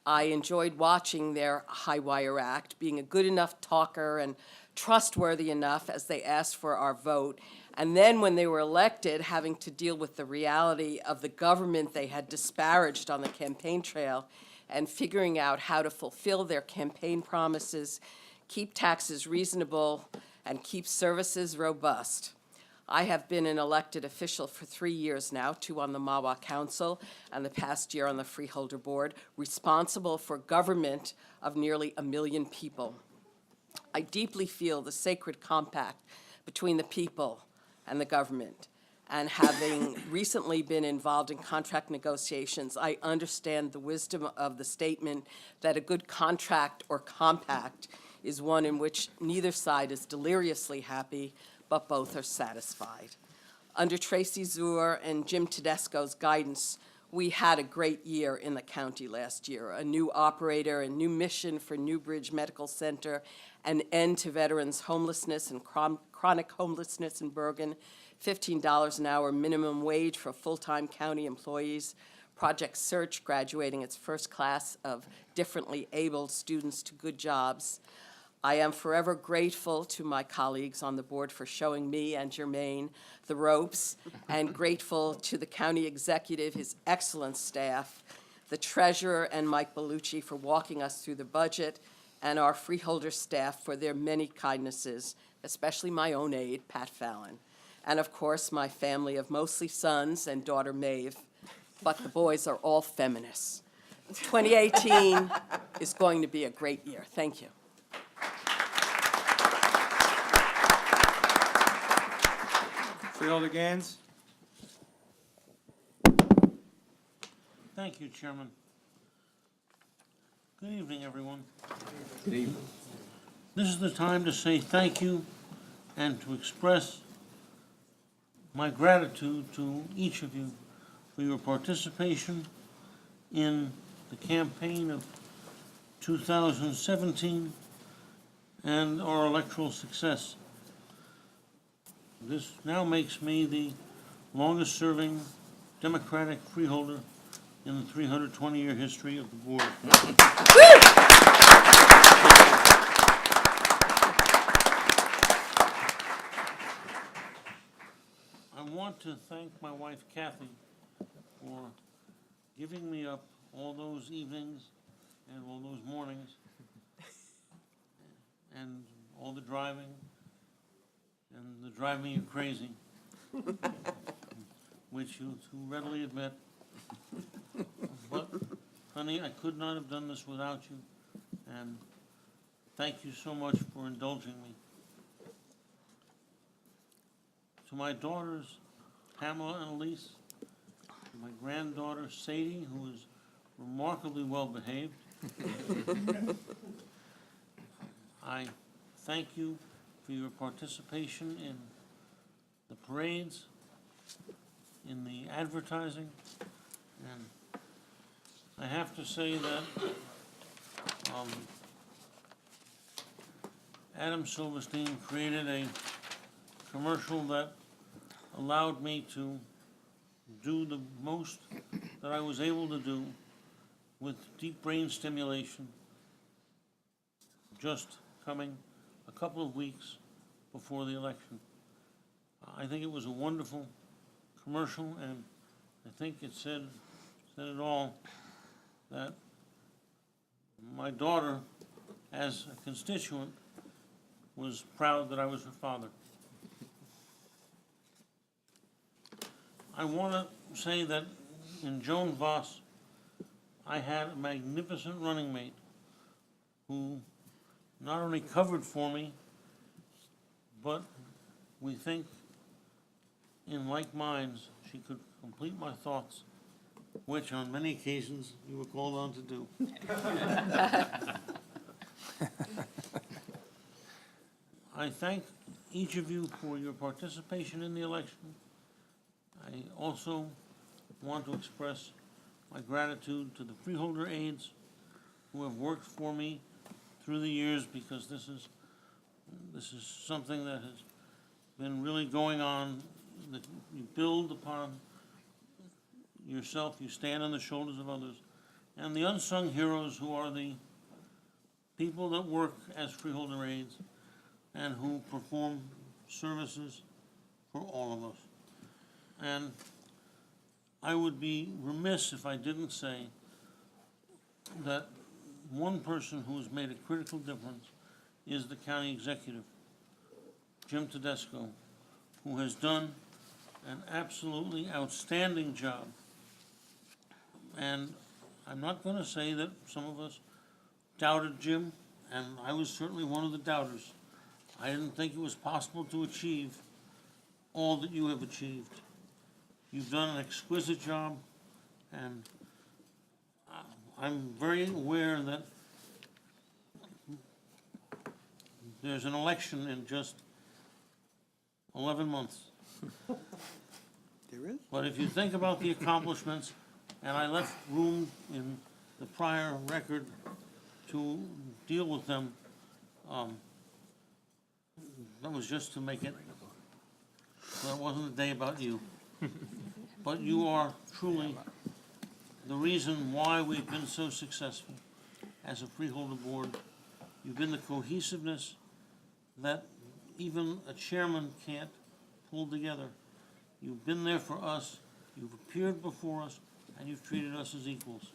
S2: I enjoyed watching their high-wire act, being a good enough talker and trustworthy enough as they asked for our vote, and then when they were elected, having to deal with the reality of the government they had disparaged on the campaign trail, and figuring out how to fulfill their campaign promises, keep taxes reasonable, and keep services robust. I have been an elected official for 3 years now, 2 on the Mawa Council and the past year on the Freeholder Board, responsible for government of nearly 1 million people. I deeply feel the sacred compact between the people and the government. And having recently been involved in contract negotiations, I understand the wisdom of the statement that a good contract or compact is one in which neither side is deliriously happy, but both are satisfied. Under Tracy Zuhr and Jim Tedesco's guidance, we had a great year in the county last year. A new operator, a new mission for Newbridge Medical Center, an end to veterans' homelessness and chronic homelessness in Bergen, $15 an hour minimum wage for full-time county employees, Project Search graduating its first class of differently abled students to good jobs. I am forever grateful to my colleagues on the board for showing me and Jermaine the ropes, and grateful to the county executive, his excellent staff, the treasurer and Mike Bellucci for walking us through the budget, and our Freeholder staff for their many kindnesses, especially my own aide, Pat Fallon. And of course, my family of mostly sons and daughter Maeve, but the boys are all feminists. 2018 is going to be a great year. Thank you.
S7: Freeholder Gans.
S16: Thank you, Chairman. Good evening, everyone.
S8: Good evening.
S16: This is the time to say thank you and to express my gratitude to each of you for your participation in the campaign of 2017 and our electoral success. This now makes me the longest-serving Democratic freeholder in the 320-year history of the board. to thank my wife Kathy for giving me up all those evenings and all those mornings and all the driving and the driving you crazy, which you too readily admit. But, honey, I could not have done this without you, and thank you so much for indulging me. To my daughters, Pamela and Elise, to my granddaughter Sadie, who is remarkably well behaved, I thank you for your participation in the parades, in the advertising, and I have to say that Adam Silverstein created a commercial that allowed me to do the most that I was able to do with deep brain stimulation, just coming a couple of weeks before the election. I think it was a wonderful commercial, and I think it said it all, that my daughter, as a constituent, was proud that I was her father. I want to say that in Joan Voss, I had a magnificent running mate who not only covered for me, but we think in like minds she could complete my thoughts, which on many occasions you were called on to do. I thank each of you for your participation in the election. I also want to express my gratitude to the freeholder aides who have worked for me through the years, because this is something that has been really going on, that you build upon yourself, you stand on the shoulders of others, and the unsung heroes who are the people that work as freeholder aides and who perform services for all of us. And I would be remiss if I didn't say that one person who has made a critical difference is the county executive, Jim Tedesco, who has done an absolutely outstanding job. And I'm not going to say that some of us doubted Jim, and I was certainly one of the doubters. I didn't think it was possible to achieve all that you have achieved. You've done an exquisite job, and I'm very aware that there's an election in just 11 months.
S7: There is?
S16: But if you think about the accomplishments, and I left room in the prior record to deal with them, that was just to make it, so it wasn't a day about you. But you are truly the reason why we've been so successful as a freeholder board. You've been the cohesiveness that even a chairman can't pull together. You've been there for us, you've appeared before us, and you've treated us as equals.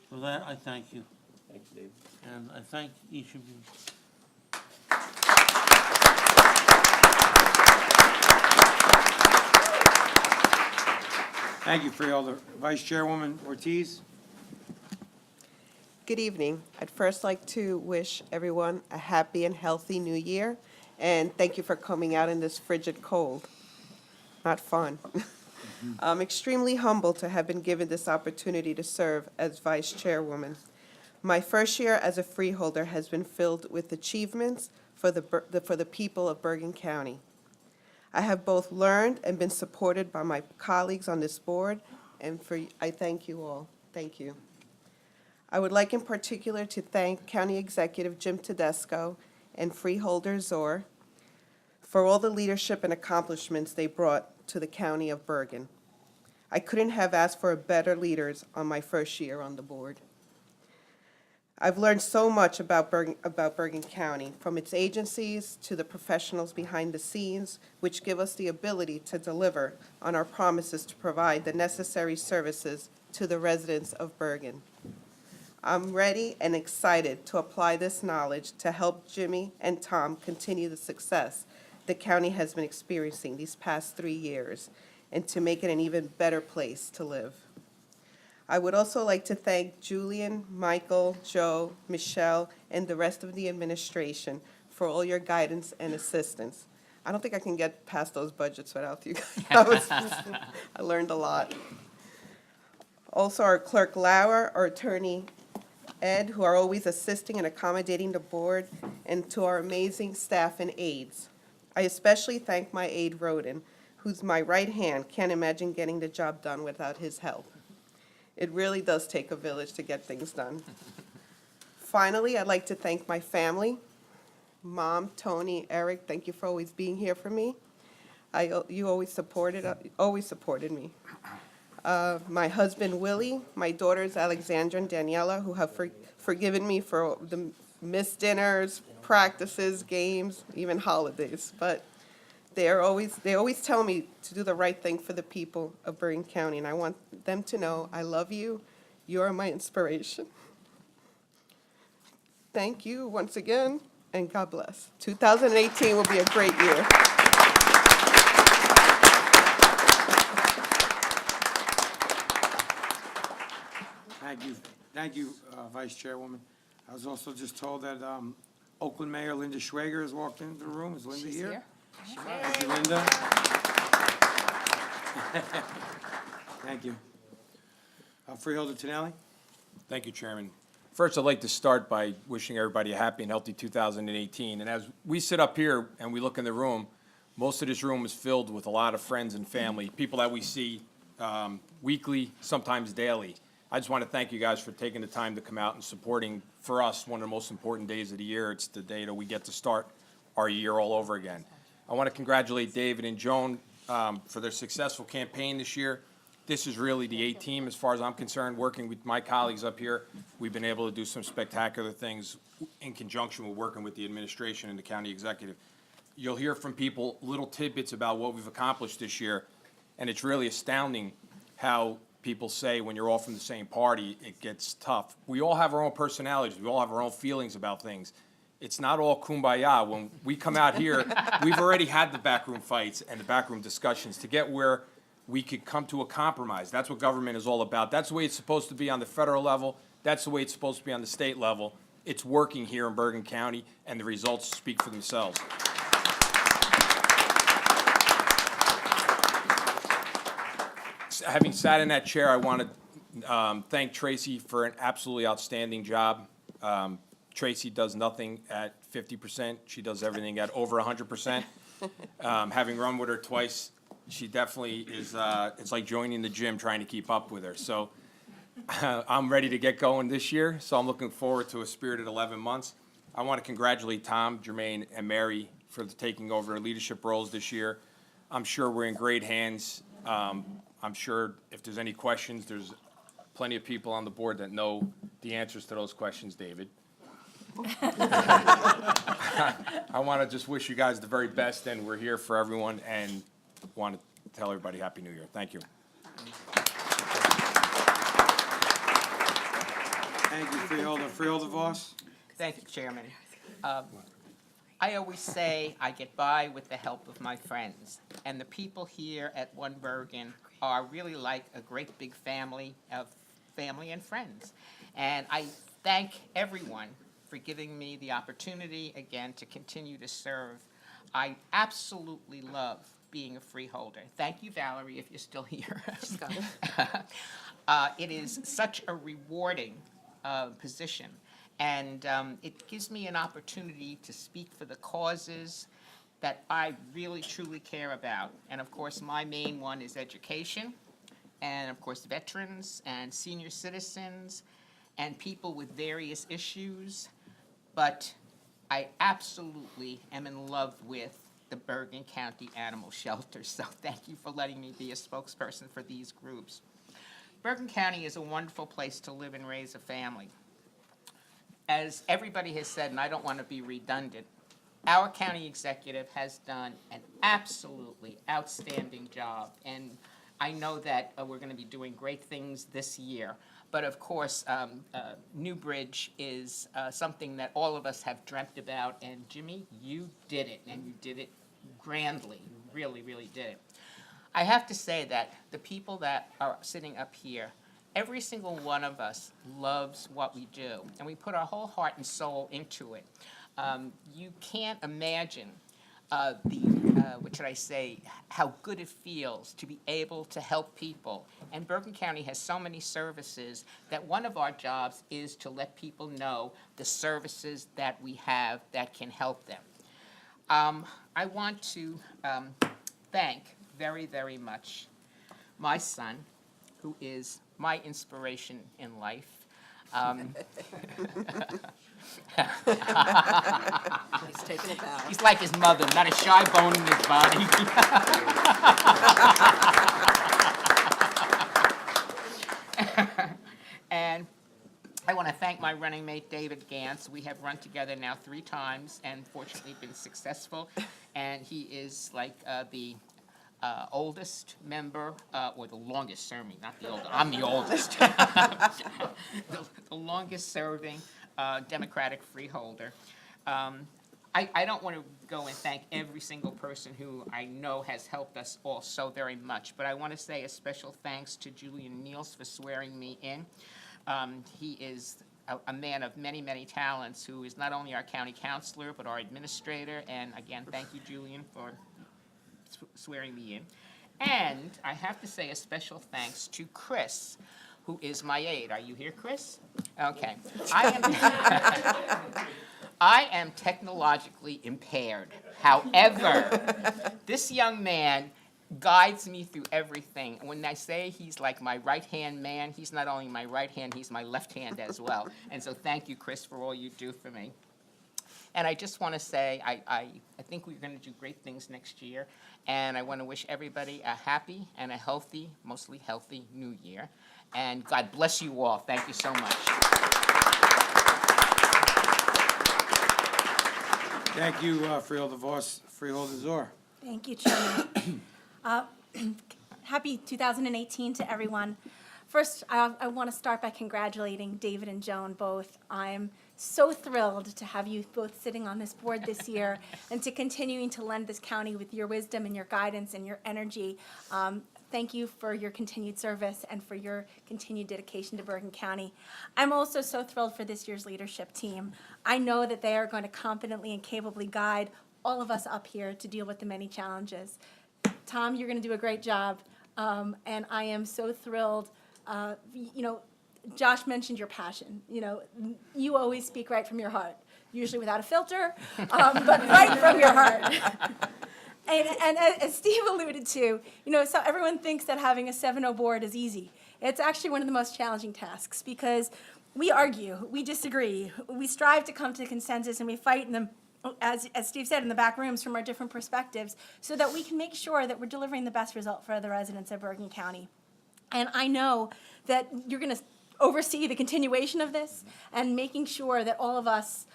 S16: For that, I thank you.
S11: Thanks, Dave.
S16: And I thank each of you.
S7: Thank you, Freeholder. Vice Chairwoman Ortiz?
S2: Good evening. I'd first like to wish everyone a happy and healthy new year, and thank you for coming out in this frigid cold. Not fun. I'm extremely humbled to have been given this opportunity to serve as vice chairwoman. My first year as a freeholder has been filled with achievements for the people of Bergen County. I have both learned and been supported by my colleagues on this board, and I thank you all. Thank you. I would like in particular to thank County Executive Jim Tedesco and Freeholder Zor for all the leadership and accomplishments they brought to the County of Bergen. I couldn't have asked for better leaders on my first year on the board. I've learned so much about Bergen County, from its agencies to the professionals behind the scenes, which give us the ability to deliver on our promises to provide the necessary services to the residents of Bergen. I'm ready and excited to apply this knowledge to help Jimmy and Tom continue the success the county has been experiencing these past 3 years, and to make it an even better place to live. I would also like to thank Julian, Michael, Joe, Michelle, and the rest of the administration for all your guidance and assistance. I don't think I can get past those budgets without you guys. I learned a lot. Also, our clerk Lauer, our attorney Ed, who are always assisting and accommodating the board, and to our amazing staff and aides. I especially thank my aide Roden, who's my right hand. Can't imagine getting the job done without his help. It really does take a village to get things done. Finally, I'd like to thank my family, Mom, Tony, Eric. Thank you for always being here for me. You always supported me. My husband, Willie, my daughters, Alexandra and Daniela, who have forgiven me for the missed dinners, practices, games, even holidays. But they always tell me to do the right thing for the people of Bergen County, and I want them to know I love you. You are my inspiration. Thank you once again, and God bless. 2018 will be a great year.
S7: Thank you, Vice Chairwoman. I was also just told that Oakland Mayor Linda Schwager has walked into the room. Is Linda here? Thank you, Linda. Thank you. Freeholder Tinelli?
S17: Thank you, Chairman. First, I'd like to start by wishing everybody a happy and healthy 2018. And as we sit up here and we look in the room, most of this room is filled with a lot of friends and family, people that we see weekly, sometimes daily. I just want to thank you guys for taking the time to come out and supporting, for us, one of the most important days of the year. It's the day that we get to start our year all over again. I want to congratulate David and Joan for their successful campaign this year. This is really the A-team, as far as I'm concerned. Working with my colleagues up here, we've been able to do some spectacular things in conjunction with working with the administration and the county executive. You'll hear from people little tidbits about what we've accomplished this year, and it's really astounding how people say when you're all from the same party, it gets tough. We all have our own personalities. We all have our own feelings about things. It's not all kumbaya. When we come out here, we've already had the backroom fights and the backroom discussions to get where we could come to a compromise. That's what government is all about. That's the way it's supposed to be on the federal level. That's the way it's supposed to be on the state level. It's working here in Bergen County, and the results speak for themselves. Having sat in that chair, I want to thank Tracy for an absolutely outstanding job. Tracy does nothing at 50%. She does everything at over 100%. Having run with her twice, she definitely is, it's like joining the gym trying to keep up with her. So I'm ready to get going this year, so I'm looking forward to a spirited 11 months. I want to congratulate Tom, Jermaine, and Mary for taking over their leadership roles this year. I'm sure we're in great hands. I'm sure if there's any questions, there's plenty of people on the board that know the answers to those questions, David. I want to just wish you guys the very best, and we're here for everyone, and want to tell everybody Happy New Year. Thank you.
S7: Thank you, Freeholder. Freeholder Voss?
S14: Thank you, Chairman. I always say I get by with the help of my friends, and the people here at One Bergen are really like a great big family of family and friends. And I thank everyone for giving me the opportunity again to continue to serve. I absolutely love being a freeholder. Thank you, Valerie, if you're still here. It is such a rewarding position. And it gives me an opportunity to speak for the causes that I really, truly care about. And of course, my main one is education, and of course, veterans and senior citizens and people with various issues. But I absolutely am in love with the Bergen County Animal Shelter. So thank you for letting me be a spokesperson for these groups. Bergen County is a wonderful place to live and raise a family. as everybody has said, and I don't want to be redundant, our county executive has done an absolutely outstanding job. And I know that we're going to be doing great things this year. But of course, New Bridge is something that all of us have dreamt about. And Jimmy, you did it, and you did it grandly. You really, really did it. I have to say that the people that are sitting up here, every single one of us loves what we do, and we put our whole heart and soul into it. You can't imagine what should I say, how good it feels to be able to help people. And Bergen County has so many services that one of our jobs is to let people know the services that we have that can help them. I want to thank very, very much my son, who is my inspiration in life.
S2: He's taking a bow.
S14: He's like his mother, not a shy bone in his body. And I want to thank my running mate, David Gantz. We have run together now 3 times and fortunately been successful. And he is like the oldest member, or the longest serving, not the oldest. I'm the oldest. The longest serving Democratic freeholder. I don't want to go and thank every single person who I know has helped us all so very much, but I want to say a special thanks to Julian Niels for swearing me in. He is a man of many, many talents who is not only our county councilor, but our administrator, and again, thank you, Julian, for swearing me in. And I have to say a special thanks to Chris, who is my aide. Are you here, Chris? Okay. I am technologically impaired. However, this young man guides me through everything. When I say he's like my right-hand man, he's not only my right hand, he's my left hand as well. And so thank you, Chris, for all you do for me. And I just want to say, I think we're going to do great things next year. And I want to wish everybody a happy and a healthy, mostly healthy, new year. And God bless you all. Thank you so much.
S7: Thank you, Freeholder Voss. Freeholder Zor.
S5: Thank you, Chairman. Happy 2018 to everyone. First, I want to start by congratulating David and Joan both. I'm so thrilled to have you both sitting on this board this year and to continuing to lend this county with your wisdom and your guidance and your energy. Thank you for your continued service and for your continued dedication to Bergen County. I'm also so thrilled for this year's leadership team. I know that they are going to competently and capably guide all of us up here to deal with the many challenges. Tom, you're going to do a great job, and I am so thrilled. Josh mentioned your passion. You always speak right from your heart, usually without a filter, but right from your heart. And as Steve alluded to, so everyone thinks that having a 7-0 board is easy. It's actually one of the most challenging tasks because we argue, we disagree, we strive to come to consensus, and we fight in them, as Steve said, in the back rooms from our different perspectives so that we can make sure that we're delivering the best result for the residents of Bergen County. And I know that you're going to oversee the continuation of this and making sure that all of us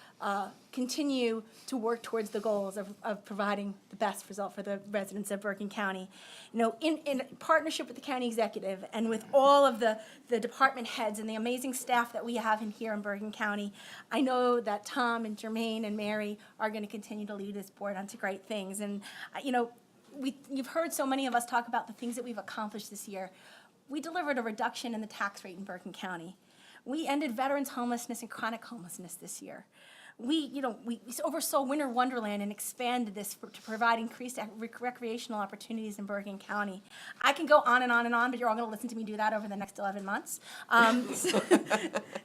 S5: continue to work towards the goals of providing the best result for the residents of Bergen County. In partnership with the county executive and with all of the department heads and the amazing staff that we have here in Bergen County, I know that Tom and Jermaine and Mary are going to continue to lead this board onto great things. And, you've heard so many of us talk about the things that we've accomplished this year. We delivered a reduction in the tax rate in Bergen County. We ended veterans' homelessness and chronic homelessness this year. We oversaw Winter Wonderland and expanded this to provide increased recreational opportunities in Bergen County. I can go on and on and on, but you're all going to listen to me do that over the next 11 months.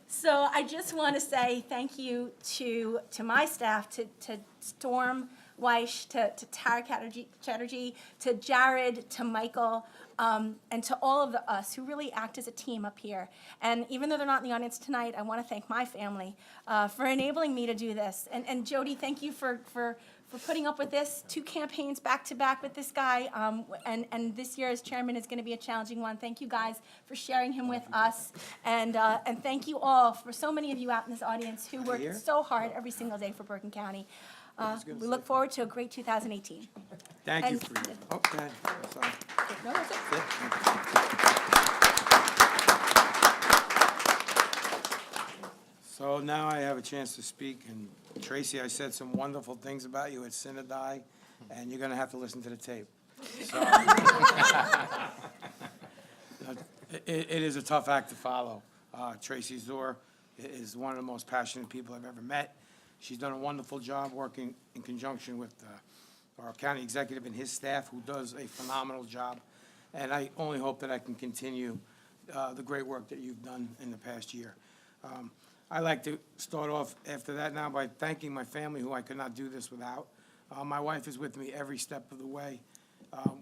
S5: So I just want to say thank you to my staff, to Storm, Weish, to Tara Chatterjee, to Jared, to Michael, and to all of us who really act as a team up here. And even though they're not in the audience tonight, I want to thank my family for enabling me to do this. And Jody, thank you for putting up with this, 2 campaigns back to back with this guy, and this year as chairman is going to be a challenging one. Thank you guys for sharing him with us, and thank you all for so many of you out in this audience who work so hard every single day for Bergen County. We look forward to a great 2018.
S7: Thank you
S5: And-
S7: for your, oh, go ahead. Sorry.
S5: No, that's it.
S7: So now I have a chance to speak, and Tracy, I said some wonderful things about you at Synodi, and you're gonna have to listen to the tape. So, it is a tough act to follow. Tracy Zor is one of the most passionate people I've ever met. She's done a wonderful job working in conjunction with our county executive and his staff, who does a phenomenal job. And I only hope that I can continue the great work that you've done in the past year. I'd like to start off after that now by thanking my family, who I could not do this without. My wife is with me every step of the way.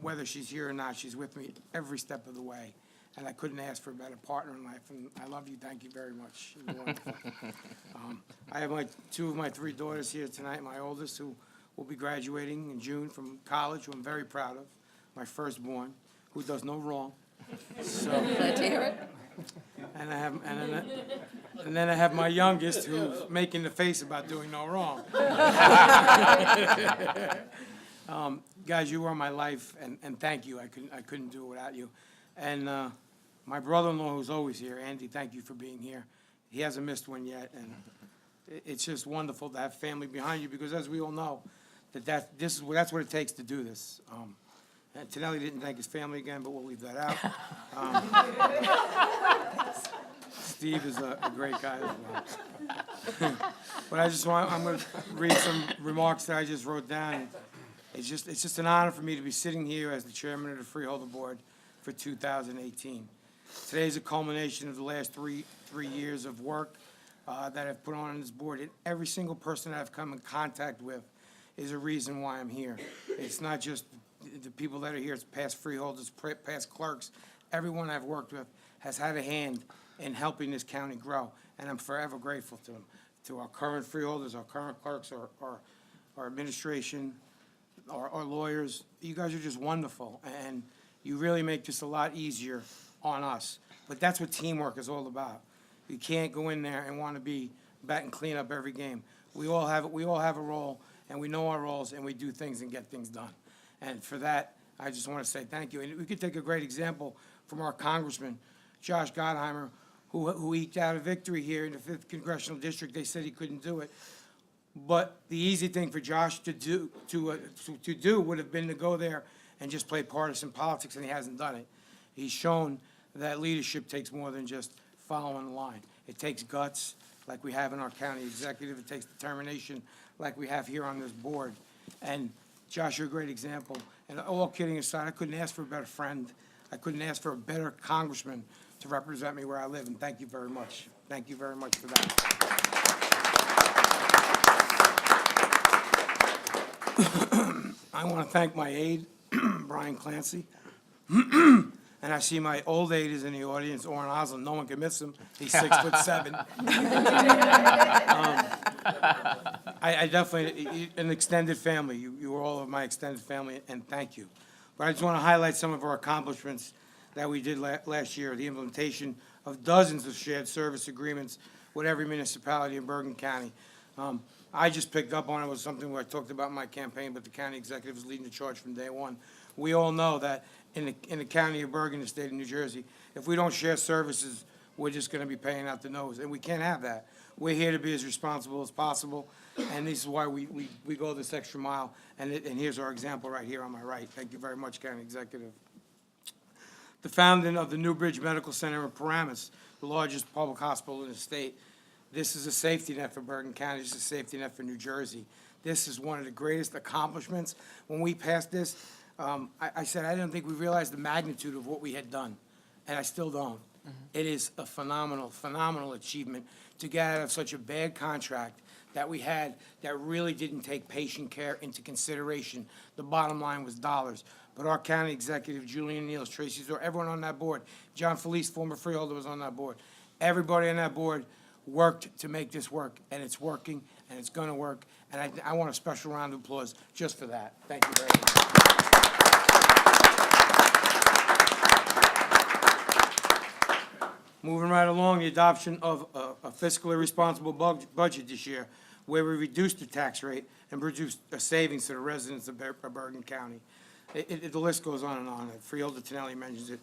S7: Whether she's here or not, she's with me every step of the way. And I couldn't ask for a better partner in life, and I love you, thank you very much. You're wonderful. I have 2 of my 3 daughters here tonight, my oldest, who will be graduating in June from college, who I'm very proud of, my firstborn, who does no wrong. So,
S2: Glad to hear it.
S7: and then I have my youngest, who's making the face about doing no wrong. Guys, you are my life, and thank you. I couldn't do it without you. And my brother-in-law, who's always here, Andy, thank you for being here. He hasn't missed one yet, and it's just wonderful to have family behind you, because as we all know, that's what it takes to do this. And Tonelli didn't thank his family again, but we'll leave that out. Steve is a great guy as well. But I'm going to read some remarks that I just wrote down. It's just an honor for me to be sitting here as the chairman of the Freeholder Board for 2018. Today is a culmination of the last three years of work that I've put on this board, and every single person that I've come in contact with is a reason why I'm here. It's not just the people that are here, it's past freeholders, past clerks. Everyone I've worked with has had a hand in helping this county grow, and I'm forever grateful to them, to our current freeholders, our current clerks, our administration, our lawyers. You guys are just wonderful, and you really make this a lot easier on us. But that's what teamwork is all about. You can't go in there and want to be bat and clean up every game. We all have a role, and we know our roles, and we do things and get things done. And for that, I just want to say thank you. And we could take a great example from our Congressman, Josh Gottheimer, who eked out a victory here in the 5th Congressional District. They said he couldn't do it. But the easy thing for Josh to do would have been to go there and just play partisan politics, and he hasn't done it. He's shown that leadership takes more than just following the line. It takes guts, like we have in our county executive. It takes determination, like we have here on this board. And Josh, you're a great example. And all kidding aside, I couldn't ask for a better friend. I couldn't ask for a better congressman to represent me where I live, and thank you very much. Thank you very much for that. I want to thank my aide, Brian Clancy. And I see my old aide is in the audience, Orrin Oslin. No one can miss him. He's 6'7". I definitely, an extended family. You are all of my extended family, and thank you. But I just want to highlight some of our accomplishments that we did last year. The implementation of dozens of shared service agreements with every municipality in Bergen County. I just picked up on it. It was something where I talked about in my campaign, but the county executive is leading the charge from day one. We all know that in the county of Bergen, the state of New Jersey, if we don't share services, we're just going to be paying out the nose, and we can't have that. We're here to be as responsible as possible, and this is why we go this extra mile, and here's our example right here on my right. Thank you very much, County Executive. The founding of the Newbridge Medical Center in Paramus, the largest public hospital in the state. This is a safety net for Bergen County. This is a safety net for New Jersey. This is one of the greatest accomplishments. When we passed this, I said I didn't think we realized the magnitude of what we had done, and I still don't. It is a phenomenal, phenomenal achievement to get out of such a bad contract that we had that really didn't take patient care into consideration. The bottom line was dollars. But our county executive, Julian Neals, Tracy Zor, everyone on that board, John Felice, former freeholder, was on that board. Everybody on that board worked to make this work, and it's working, and it's gonna work. And I want a special round of applause just for that. Thank you very much. Moving right along, the adoption of a fiscally responsible budget this year, where we reduced the tax rate and produced a savings to the residents of Bergen County. The list goes on and on. Freeholder Tonelli mentions it.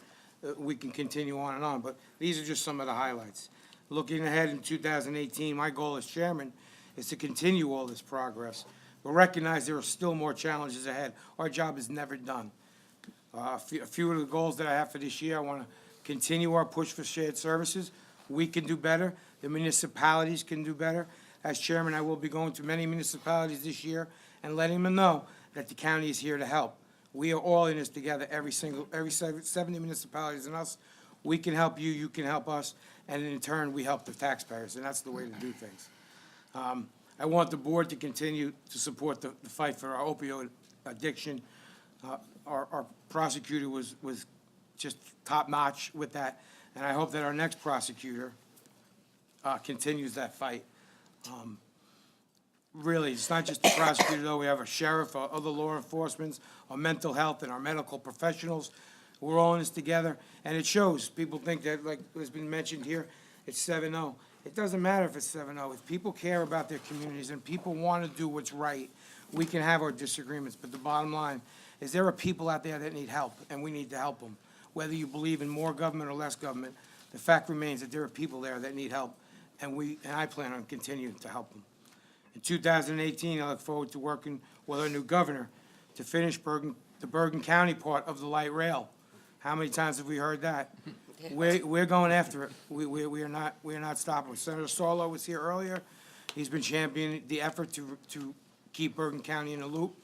S7: We can continue on and on, but these are just some of the highlights. Looking ahead in 2018, my goal as chairman is to continue all this progress, but recognize there are still more challenges ahead. Our job is never done. A few of the goals that I have for this year, I want to continue our push for shared services. We can do better. The municipalities can do better. As chairman, I will be going to many municipalities this year and letting them know that the county is here to help. We are all in this together, every 70 municipalities and us. We can help you, you can help us, and in turn, we help the taxpayers, and that's the way to do things. I want the board to continue to support the fight for our opioid addiction. Our prosecutor was just top-notch with that, and I hope that our next prosecutor continues that fight. Really, it's not just the prosecutor, though. We have a sheriff, other law enforcement, our mental health, and our medical professionals. We're all in this together, and it shows. People think that, like has been mentioned here, it's 7-0. It doesn't matter if it's 7-0. If people care about their communities and people want to do what's right, we can have our disagreements. But the bottom line is there are people out there that need help, and we need to help them. Whether you believe in more government or less government, the fact remains that there are people there that need help, and I plan on continuing to help them. In 2018, I look forward to working with our new governor to finish the Bergen County part of the light rail. How many times have we heard that? We're going after it. We are not stopping. Senator Sarlo was here earlier. He's been championing the effort to keep Bergen County in the loop.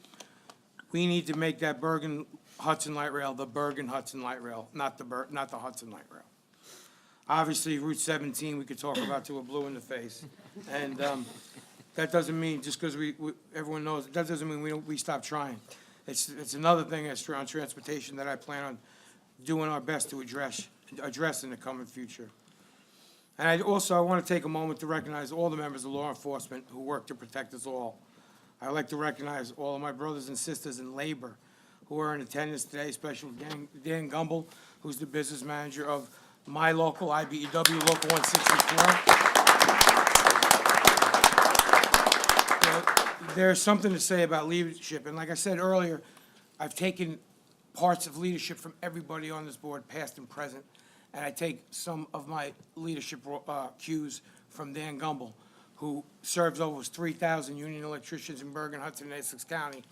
S7: We need to make that Bergen Hudson Light Rail the Bergen Hudson Light Rail, not the Hudson Light Rail. Obviously, Route 17 we could talk about till we're blue in the face, and that doesn't mean just because everyone knows, that doesn't mean we stop trying. It's another thing that's on transportation that I plan on doing our best to address in the coming future. And I want to take a moment to recognize all the members of law enforcement who work to protect us all. I'd like to recognize all of my brothers and sisters in labor who are in attendance today, especially Dan Gumble, who's the business manager of my local, IBEW Local 164. There's something to say about leadership, and like I said earlier, I've taken parts of leadership from everybody on this board, past and present, and I take some of my leadership cues from Dan Gumble, who serves over 3,000 union electricians in Bergen, Hudson, and Essex County.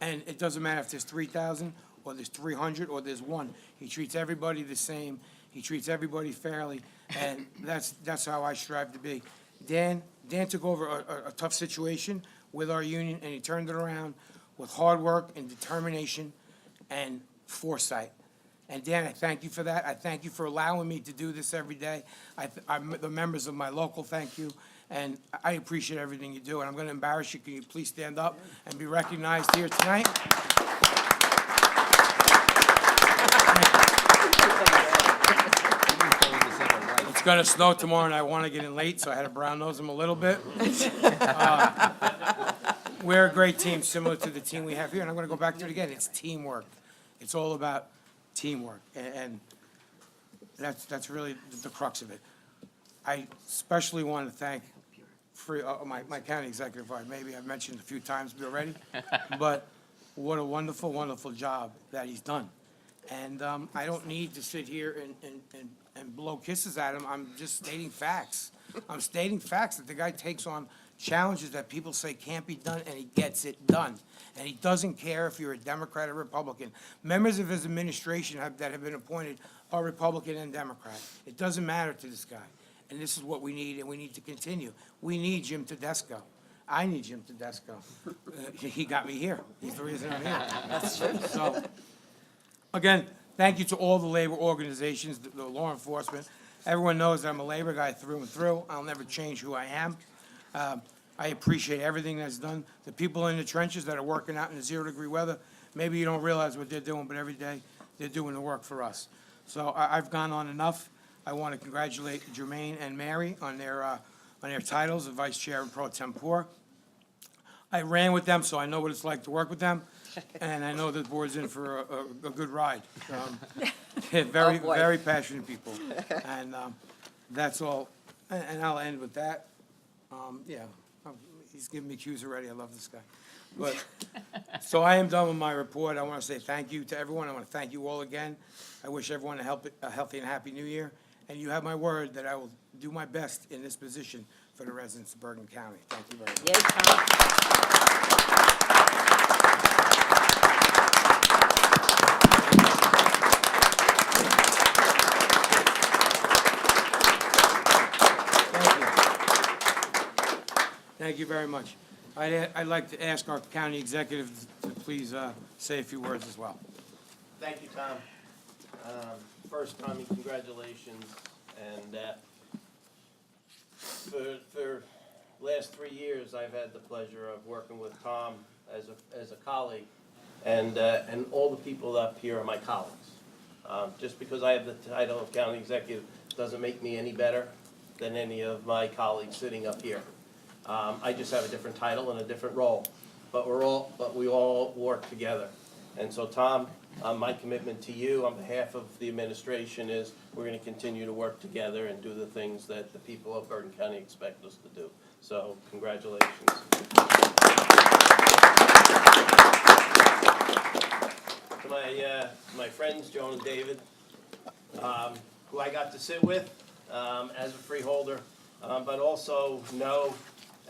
S7: And it doesn't matter if there's 3,000, or there's 300, or there's one. He treats everybody the same. He treats everybody fairly, and that's how I strive to be. Dan took over a tough situation with our union, and he turned it around with hard work and determination and foresight. And Dan, I thank you for that. I thank you for allowing me to do this every day. The members of my local, thank you. And I appreciate everything you do. And I'm going to embarrass you. Can you please stand up and be recognized here tonight? It's going to snow tomorrow, and I want to get in late, so I had to brown nose them a little bit. We're a great team, similar to the team we have here, and I'm going to go back to it again. It's teamwork. It's all about teamwork, and that's really the crux of it. I especially want to thank my county executive, maybe I've mentioned a few times already, but what a wonderful, wonderful job that he's done. And I don't need to sit here and blow kisses at him. I'm just stating facts. I'm stating facts that the guy takes on challenges that people say can't be done, and he gets it done. And he doesn't care if you're a Democrat or Republican. Members of his administration that have been appointed are Republican and Democrat. It doesn't matter to this guy. And this is what we need, and we need to continue. We need Jim Tedesco. I need Jim Tedesco. He got me here. He's the reason I'm here.
S2: That's true.
S7: So, again, thank you to all the labor organizations, the law enforcement. Everyone knows that I'm a labor guy through and through. I'll never change who I am. I appreciate everything that's done. The people in the trenches that are working out in the 0-degree weather, maybe you don't realize what they're doing, but every day, they're doing the work for us. So I've gone on enough. I want to congratulate Jermaine and Mary on their titles of Vice Chair and Pro Tempore. I ran with them, so I know what it's like to work with them, and I know the board's in for a good ride. They're very,
S2: Oh, boy.
S7: very passionate people, and that's all. And I'll end with that. Yeah, he's giving me cues already. I love this guy. But, so I am done with my report. I want to say thank you to everyone. I want to thank you all again. I wish everyone a healthy and happy new year. And you have my word that I will do my best in this position for the residents of Bergen County. Thank you very much.
S2: Yay, Tom.
S7: Thank you. Thank you very much. I'd like to ask our county executive to please say a few words as well.
S12: Thank you, Tom. First, Tommy, congratulations. And for last 3 years, I've had the pleasure of working with Tom as a colleague, and all the people up here are my colleagues. Just because I have the title of county executive doesn't make me any better than any of my colleagues sitting up here. I just have a different title and a different role, but we all work together. And so, Tom, my commitment to you on behalf of the administration is we're going to continue to work together and do the things that the people of Bergen County expect us to do. So, congratulations. To my friends, Joan and David, who I got to sit with as a freeholder, but also know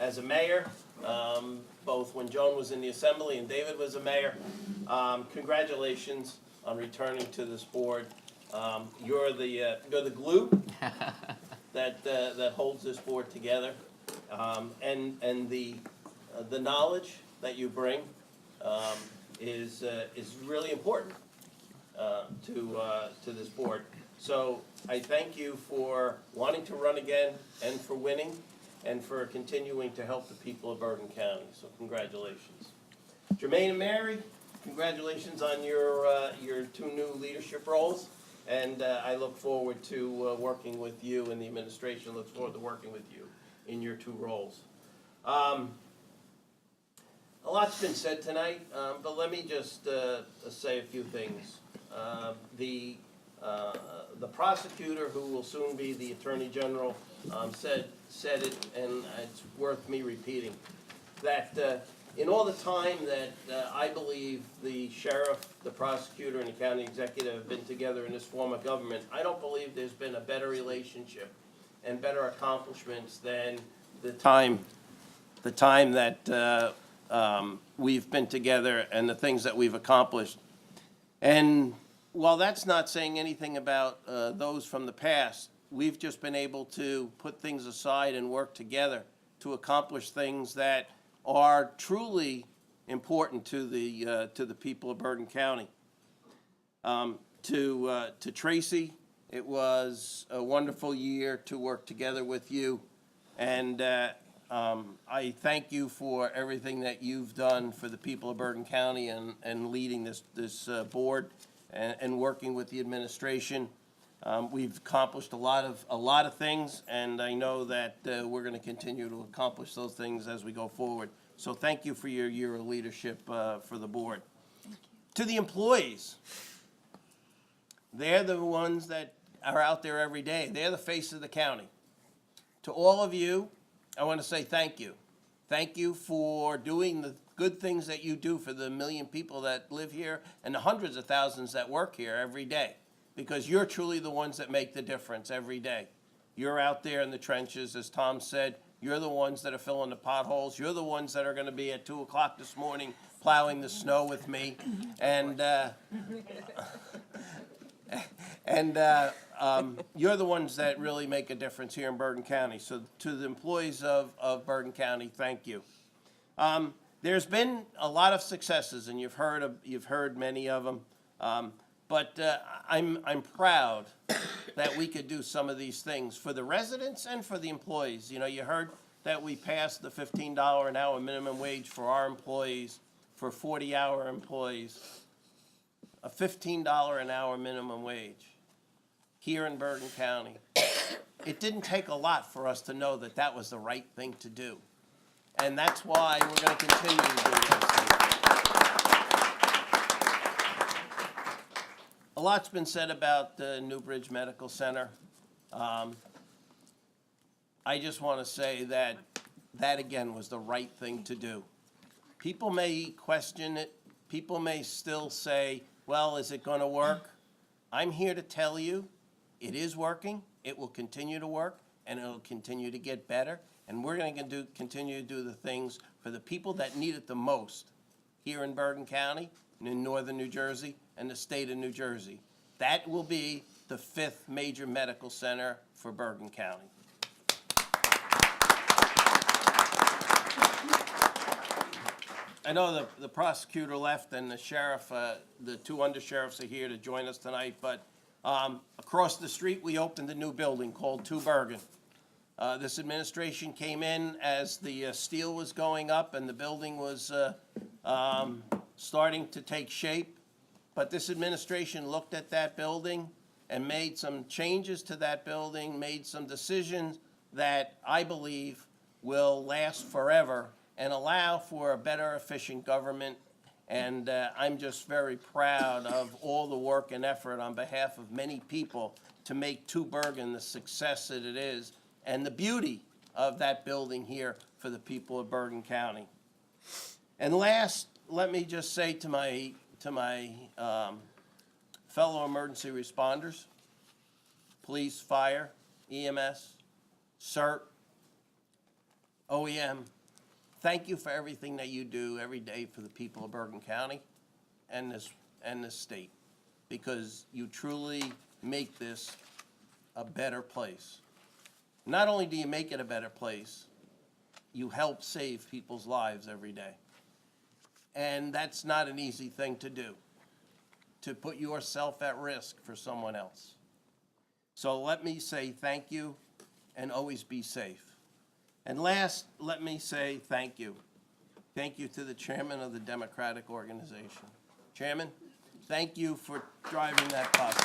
S12: as a mayor, both when Joan was in the assembly and David was a mayor. Congratulations on returning to this board. You're the glue that holds this board together, and the knowledge that you bring is really important to this board. So I thank you for wanting to run again and for winning, and for continuing to help the people of Bergen County. So congratulations. Jermaine and Mary, congratulations on your 2 new leadership roles. And I look forward to working with you, and the administration looks forward to working with you in your 2 roles. A lot's been said tonight, but let me just say a few things. The prosecutor, who will soon be the Attorney General, said it, and it's worth me repeating, that in all the time that I believe the sheriff, the prosecutor, and the county executive have been together in this form of government, I don't believe there's been a better relationship and better accomplishments than the time that we've been together and the things that we've accomplished. And while that's not saying anything about those from the past, we've just been able to put things aside and work together to accomplish things that are truly important to the people of Bergen County. To Tracy, it was a wonderful year to work together with you, and I thank you for everything that you've done for the people of Bergen County and leading this board and working with the administration. We've accomplished a lot of things, and I know that we're going to continue to accomplish those things as we go forward. So thank you for your year of leadership for the board. To the employees, they're the ones that are out there every day. They're the face of the county. To all of you, I want to say thank you. Thank you for doing the good things that you do for the 1 million people that live here and the hundreds of thousands that work here every day, because you're truly the ones that make the difference every day. You're out there in the trenches, as Tom said. You're the ones that are filling the potholes. You're the ones that are going to be at 2 o'clock this morning plowing the snow with me. And you're the ones that really make a difference here in Bergen County. So to the employees of Bergen County, thank you. There's been a lot of successes, and you've heard many of them. But I'm proud that we could do some of these things for the residents and for the employees. You know, you heard that we pass the $15 an hour minimum wage for our employees, for 40-hour employees, a $15 an hour minimum wage here in Bergen County. It didn't take a lot for us to know that that was the right thing to do. And that's why we're going to continue to do those things. A lot's been said about the Newbridge Medical Center. I just want to say that that, again, was the right thing to do. People may question it. People may still say, well, is it going to work? I'm here to tell you it is working, it will continue to work, and it'll continue to get better. And we're going to continue to do the things for the people that need it the most here in Bergen County, and in northern New Jersey, and the state of New Jersey. That will be the 5th major medical center for Bergen County. I know the prosecutor left and the sheriff, the 2 undersheriffs are here to join us tonight, but across the street, we opened a new building called 2 Bergen. This administration came in as the steel was going up and the building was starting to take shape, but this administration looked at that building and made some changes to that building, made some decisions that I believe will last forever and allow for a better, efficient government. And I'm just very proud of all the work and effort on behalf of many people to make 2 Bergen the success that it is, and the beauty of that building here for the people of Bergen County. And last, let me just say to my fellow emergency responders, police, fire, EMS, CERT, OEM, thank you for everything that you do every day for the people of Bergen County and this state, because you truly make this a better place. Not only do you make it a better place, you help save people's lives every day. And that's not an easy thing to do, to put yourself at risk for someone else. So let me say thank you and always be safe. And last, let me say thank you. Thank you to the chairman of the Democratic Organization. Chairman, thank you for driving that bus.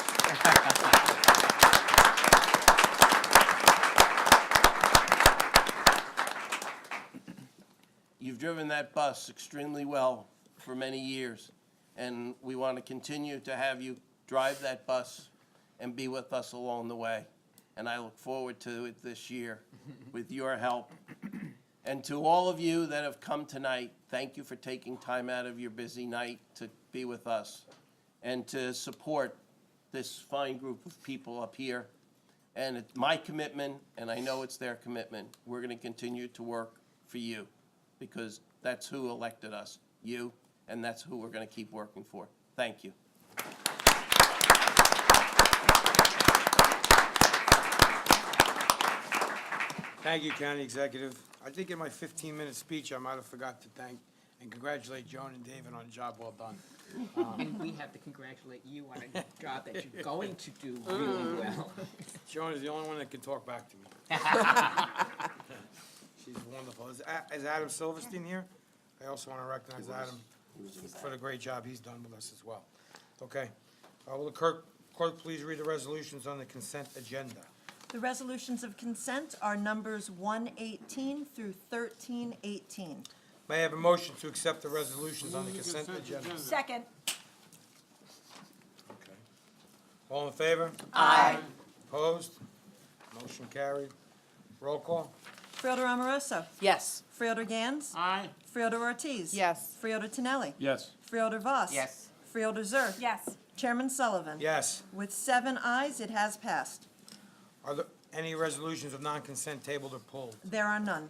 S12: You've driven that bus extremely well for many years, and we want to continue to have you drive that bus and be with us along the way. And I look forward to it this year with your help. And to all of you that have come tonight, thank you for taking time out of your busy night to be with us and to support this fine group of people up here. And it's my commitment, and I know it's their commitment, we're going to continue to work for you, because that's who elected us, you, and that's who we're going to keep working for. Thank you.
S7: Thank you, County Executive. I think in my 15-minute speech, I might have forgot to thank and congratulate Joan and David on a job well done.
S14: And we have to congratulate you on a job that you're going to do really well.
S7: Joan is the only one that can talk back to me. She's wonderful. Is Adam Silverstein here? I also want to recognize Adam for the great job he's done with us as well. Okay. Will the clerk please read the resolutions on the consent agenda?
S1: The resolutions of consent are numbers 118 through 1318.
S7: May I have a motion to accept the resolutions on the consent agenda?
S5: Second.
S7: Okay. All in favor?
S5: Aye.
S7: Opposed? Motion carried. Roll call?
S1: Freeholder Amoroso.
S2: Yes.
S1: Freeholder Gans.
S16: Aye.
S1: Freeholder Ortiz.
S2: Yes.
S1: Freeholder Tonelli.
S17: Yes.
S1: Freeholder Voss.
S14: Yes.
S1: Freeholder Zerth.
S5: Yes.
S1: Chairman Sullivan.
S7: Yes.
S1: With 7 ayes, it has passed.
S7: Are there any resolutions of non-consent tabled or pulled?
S1: There are none.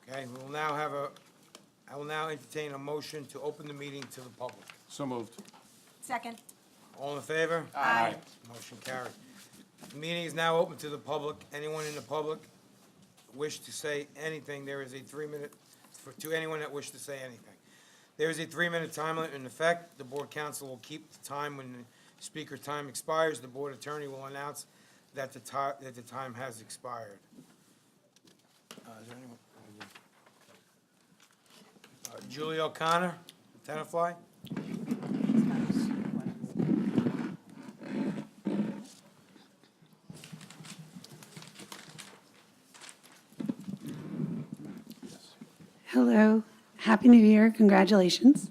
S7: Okay, I will now entertain a motion to open the meeting to the public.
S17: So moved.
S5: Second.
S7: All in favor?
S5: Aye.
S7: Motion carried. The meeting is now open to the public. Anyone in the public wish to say anything, there is a 3-minute, to anyone that wish to say anything. There is a 3-minute time limit in effect. The board council will keep the time when the speaker time expires. The board attorney will announce that the time has expired. Is there anyone? Julie O'Connor, Tenafly.
S18: Hello, Happy New Year, congratulations.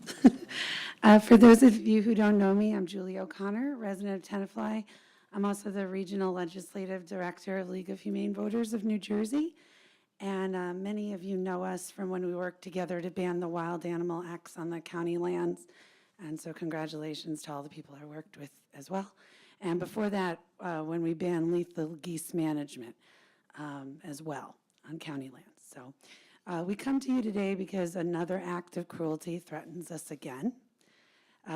S18: For those of you who don't know me, I'm Julie O'Connor, resident of Tenafly. I'm also the Regional Legislative Director of League of Humane Voters of New Jersey. And many of you know us from when we worked together to ban the wild animal acts on the county lands. And so congratulations to all the people I worked with as well. And before that, when we banned lethal geese management as well on county lands. So we come to you today because another act of cruelty threatens us again.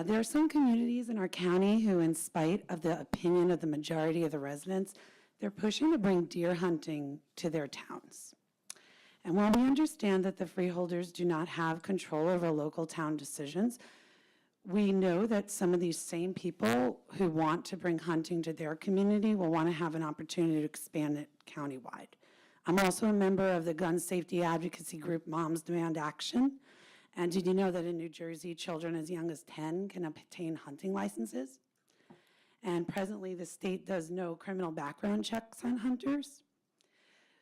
S18: There are some communities in our county who, in spite of the opinion of the majority of the residents, they're pushing to bring deer hunting to their towns. And while we understand that the freeholders do not have control over local town decisions, we know that some of these same people who want to bring hunting to their community will want to have an opportunity to expand it countywide. I'm also a member of the gun safety advocacy group Moms Demand Action. And did you know that in New Jersey, children as young as 10 can obtain hunting licenses? And presently, the state does no criminal background checks on hunters.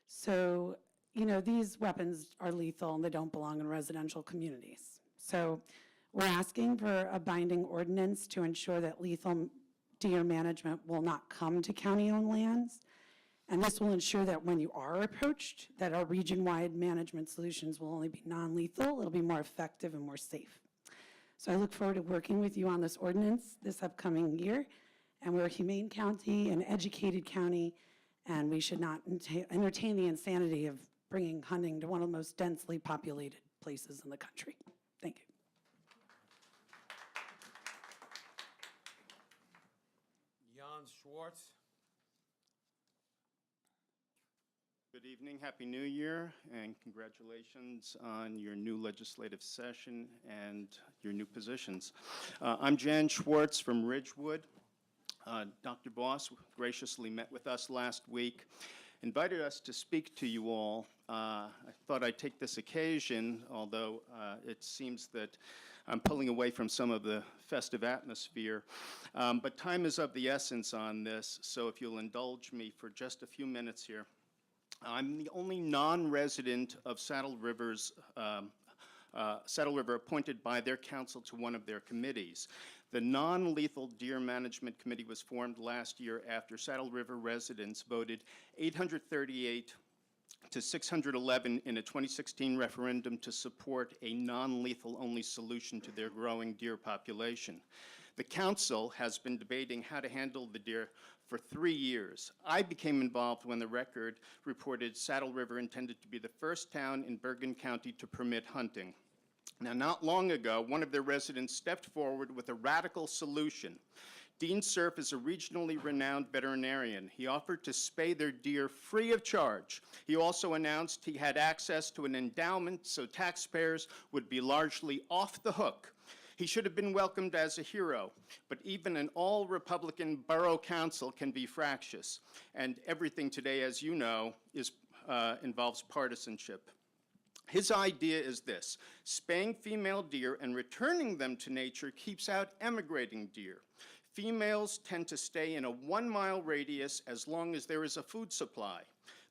S18: So, you know, these weapons are lethal and they don't belong in residential communities. So we're asking for a binding ordinance to ensure that lethal deer management will not come to county-owned lands. And this will ensure that when you are approached, that our region-wide management solutions will only be non-lethal, it'll be more effective and more safe. So I look forward to working with you on this ordinance this upcoming year. And we're a humane county, an educated county, and we should not entertain the insanity of bringing hunting to one of the most densely populated places in the country. Thank you.
S7: Jan Schwartz.
S19: Good evening, Happy New Year, and congratulations on your new legislative session and your new positions. I'm Jan Schwartz from Ridgewood. Dr. Boss graciously met with us last week, invited us to speak to you all. I thought I'd take this occasion, although it seems that I'm pulling away from some of the festive atmosphere, but time is of the essence on this, so if you'll indulge me for just a few minutes here. I'm the only non-resident of Saddle River appointed by their council to one of their committees. The Non-Lethal Deer Management Committee was formed last year after Saddle River residents voted 838 to 611 in a 2016 referendum to support a non-lethal only solution to their growing deer population. The council has been debating how to handle the deer for 3 years. I became involved when the Record reported Saddle River intended to be the first town in Bergen County to permit hunting. Now, not long ago, one of their residents stepped forward with a radical solution. Dean Cerf is a regionally renowned veterinarian. He offered to spay their deer free of charge. He also announced he had access to an endowment so taxpayers would be largely off the hook. He should have been welcomed as a hero, but even an all-Republican borough council can be fractious, and everything today, as you know, involves partisanship. His idea is this: spaying female deer and returning them to nature keeps out emigrating deer. Females tend to stay in a 1-mile radius as long as there is a food supply.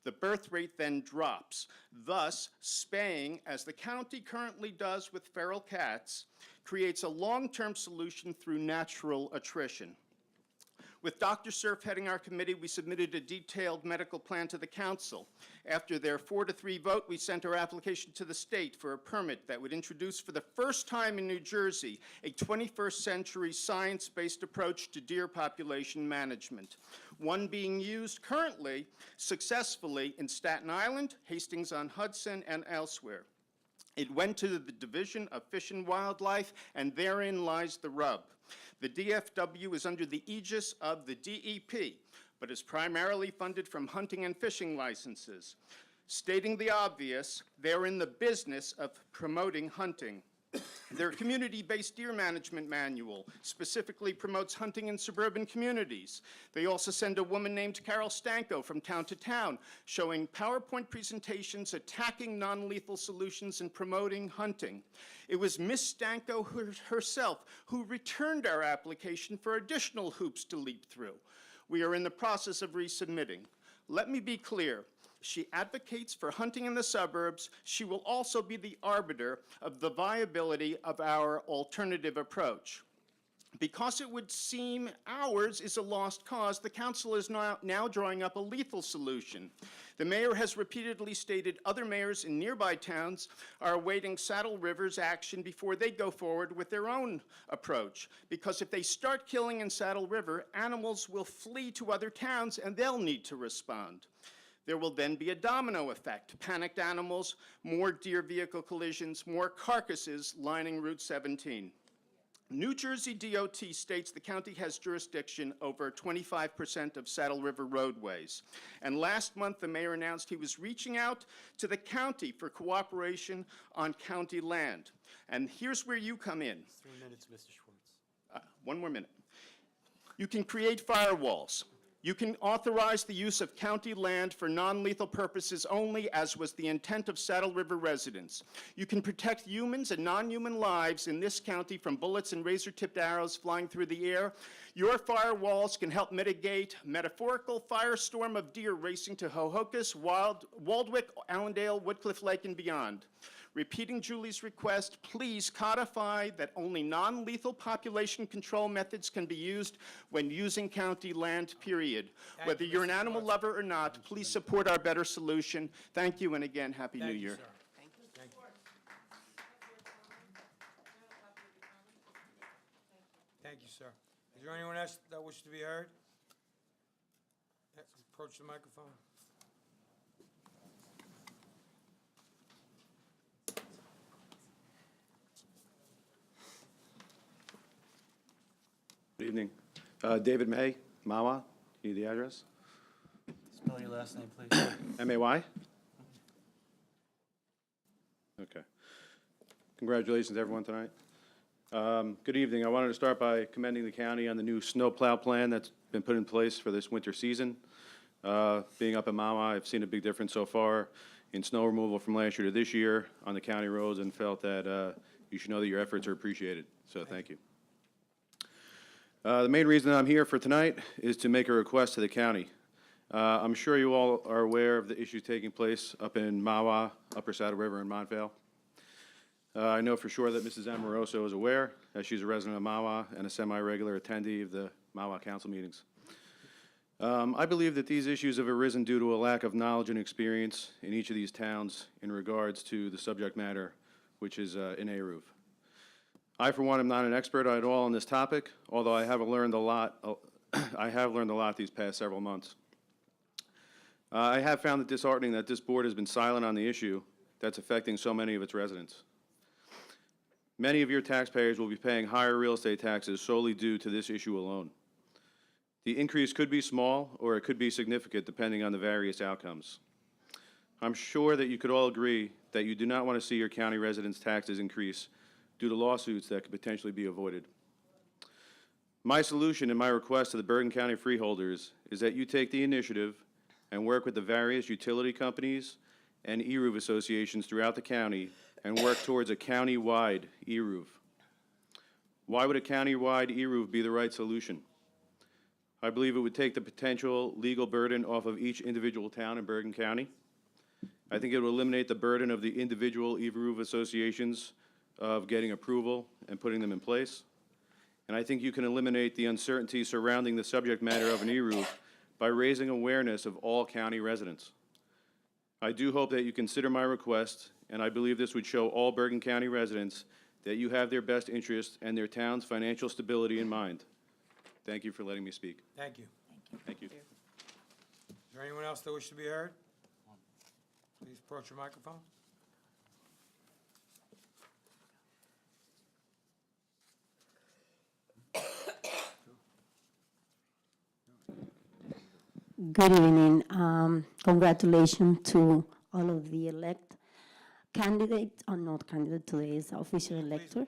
S19: The birth rate then drops. Thus, spaying, as the county currently does with feral cats, creates a long-term solution through natural attrition. With Dr. Cerf heading our committee, we submitted a detailed medical plan to the council. After their 4-3 vote, we sent our application to the state for a permit that would introduce for the first time in New Jersey a 21st century science-based approach to deer population management, one being used currently successfully in Staten Island, Hastings-on-Hudson, and elsewhere. It went to the Division of Fish and Wildlife, and therein lies the rub. The DFW is under the aegis of the DEP, but is primarily funded from hunting and fishing licenses. Stating the obvious, they're in the business of promoting hunting. Their community-based deer management manual specifically promotes hunting in suburban communities. They also send a woman named Carol Stanko from town to town, showing PowerPoint presentations attacking non-lethal solutions and promoting hunting. It was Miss Stanko herself who returned our application for additional hoops to leap through. We are in the process of resubmitting. Let me be clear. She advocates for hunting in the suburbs. She will also be the arbiter of the viability of our alternative approach. Because it would seem ours is a lost cause, the council is now drawing up a lethal solution. The mayor has repeatedly stated other mayors in nearby towns are awaiting Saddle River's action before they go forward with their own approach. Because if they start killing in Saddle River, animals will flee to other towns and they'll need to respond. There will then be a domino effect. Panicked animals, more deer vehicle collisions, more carcasses lining Route 17. New Jersey DOT states the county has jurisdiction over 25% of Saddle River roadways. And last month, the mayor announced he was reaching out to the county for cooperation on county land. And here's where you come in.
S9: 3 minutes, Mr. Schwartz.
S19: One more minute. You can create firewalls. You can authorize the use of county land for non-lethal purposes only, as was the intent of Saddle River residents. You can protect humans and non-human lives in this county from bullets and razor-tipped arrows flying through the air. Your firewalls can help mitigate metaphorical firestorm of deer racing to Hohokus, Waldwick, Allendale, Woodcliff Lake, and beyond. Repeating Julie's request, please codify that only non-lethal population control methods can be used when using county land, period. Whether you're an animal lover or not, please support our better solution. Thank you, and again, Happy New Year.
S7: Thank you, sir. Is there anyone else that wishes to be heard? Approach the microphone.
S8: Good evening. David May, Mawa. You need the address?
S9: Spell your last name, please.
S8: M-A-Y? Okay. Congratulations, everyone, tonight. Good evening. I wanted to start by commending the county on the new snowplow plan that's been put in place for this winter season. Being up in Mawa, I've seen a big difference so far in snow removal from last year to this year on the county roads, and felt that you should know that your efforts are appreciated. So thank you. The main reason I'm here for tonight is to make a request to the county. I'm sure you all are aware of the issues taking place up in Mawa, Upper Saddle River, and Montvale. I know for sure that Mrs. Amoroso is aware, as she's a resident of Mawa and a semi-regular attendee of the Mawa council meetings. I believe that these issues have arisen due to a lack of knowledge and experience in each of these towns in regards to the subject matter, which is an ARUV. I, for one, am not an expert at all on this topic, although I have learned a lot. I have learned a lot these past several months. I have found it disheartening that this board has been silent on the issue that's affecting so many of its residents. Many of your taxpayers will be paying higher real estate taxes solely due to this issue alone. The increase could be small, or it could be significant, depending on the various outcomes. I'm sure that you could all agree that you do not want to see your county residents' taxes increase due to lawsuits that could potentially be avoided. My solution and my request to the Bergen County Freeholders is that you take the initiative and work with the various utility companies and ERUV associations throughout the county and work towards a county-wide ERUV. Why would a county-wide ERUV be the right solution? I believe it would take the potential legal burden off of each individual town in Bergen County. I think it would eliminate the burden of the individual ERUV associations of getting approval and putting them in place. And I think you can eliminate the uncertainty surrounding the subject matter of an ERUV by raising awareness of all county residents. I do hope that you consider my request, and I believe this would show all Bergen County residents that you have their best interest and their town's financial stability in mind. Thank you for letting me speak.
S7: Thank you.
S8: Thank you.
S7: Is there anyone else that wishes to be heard? Please approach your microphone.
S20: Good evening. Congratulations to all of the elect. candidate, or not candidate, today is official elector.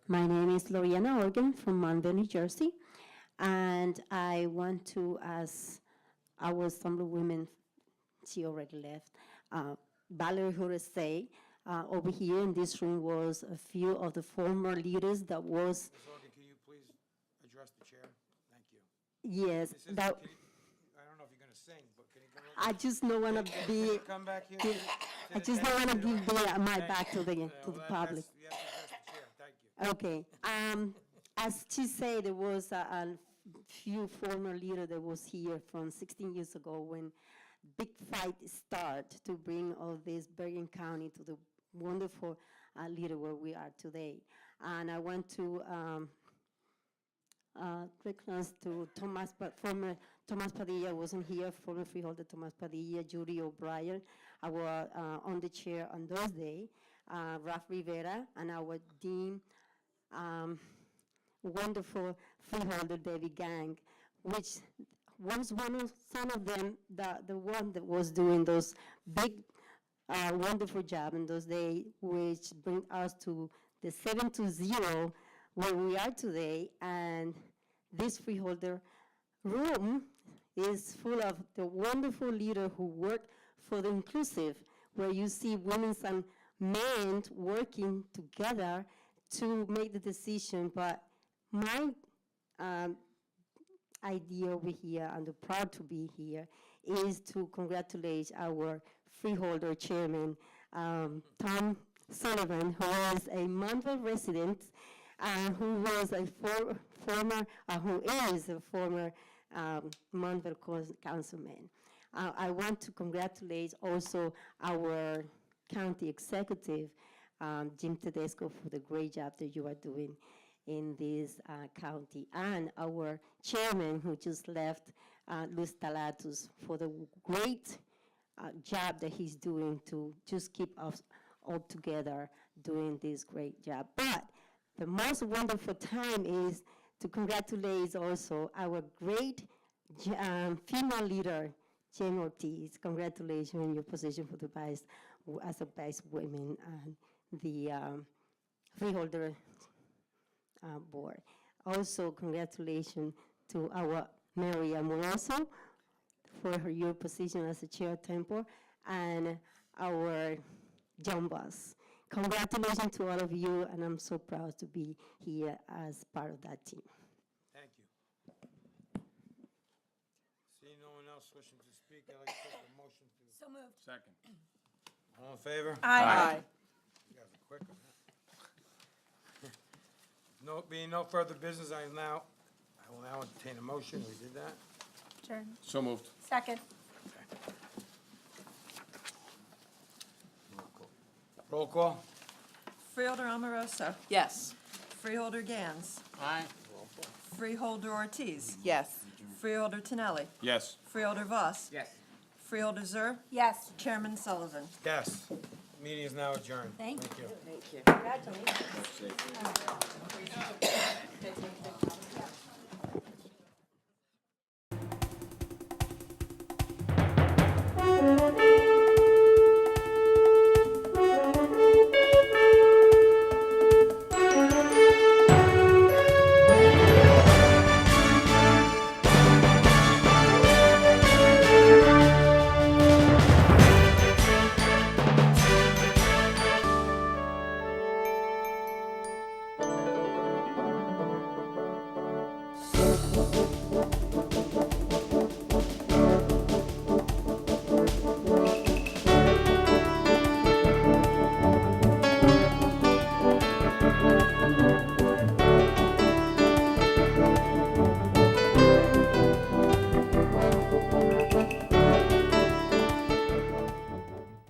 S20: My name is Loriana Organ from Montville, New Jersey, and I want to ask our Assemblywoman, she already left, Valerie Horace, over here in this room was a few of the former leaders that was.
S7: Ms. Organ, can you please address the chair? Thank you.
S20: Yes,
S7: This is-
S20: that,
S7: can you- I don't know if you're gonna sing, but can you come over?
S20: I just don't want to
S7: Can
S20: be,
S7: you come back here?
S20: I just don't want to give my back to the public.
S7: You have to address the chair, thank you.
S20: Okay, as she said, there was a few former leader that was here from 16 years ago when big fight start to bring all this Bergen County to the wonderful leader where we are today. And I want to recognize to former Thomas Padilla wasn't here, former freeholder Thomas Padilla, Judy O'Brien, our on the chair on those days, Ralph Rivera, and our dean, wonderful freeholder David Gang, which was some of them, the one that was doing those big, wonderful job in those days, which bring us to the 7-0 where we are today. And this freeholder room is full of the wonderful leaders who work for the inclusive, where you see women and men working together to make the decision. But my idea over here, and I'm proud to be here, is to congratulate our freeholder chairman, Tom Sullivan, who is a Montville resident, who was a who is a former Montville councilman. I want to congratulate also our county executive, Jim Tedesco, for the great job that you are doing in this county, and our chairman who just left, Luis Talatus, for the great job that he's doing to just keep us all together doing this great job. But the most wonderful time is to congratulate also our great female leader, Jen Ortiz. Congratulations on your position for the vice, as a vice woman and the freeholder board. Also, congratulations to our Maria Moroso for your position as the chair of Temple, and our John Boss. Congratulations to all of you, and I'm so proud to be here as part of that team.
S7: Thank you. Seeing no one else wishing to speak, I'd like to take a motion to.
S5: So moved.
S17: Second.
S7: All in favor?
S5: Aye.
S7: You guys are quick on that. Being no further business, I will now entertain a motion. We did that.
S5: Sure.
S17: So moved.
S5: Second.
S7: Roll call.
S1: Freeholder Amoroso.
S2: Yes.
S1: Freeholder Gans.
S14: Aye.
S1: Freeholder Ortiz.
S2: Yes.
S1: Freeholder Tonelli.
S17: Yes.
S1: Freeholder Voss.
S14: Yes.
S1: Freeholder Zur.
S5: Yes.
S1: Chairman Sullivan.
S7: Yes. Meeting is now adjourned.
S5: Thank
S7: you.
S2: Thank you.
S5: Congratulations.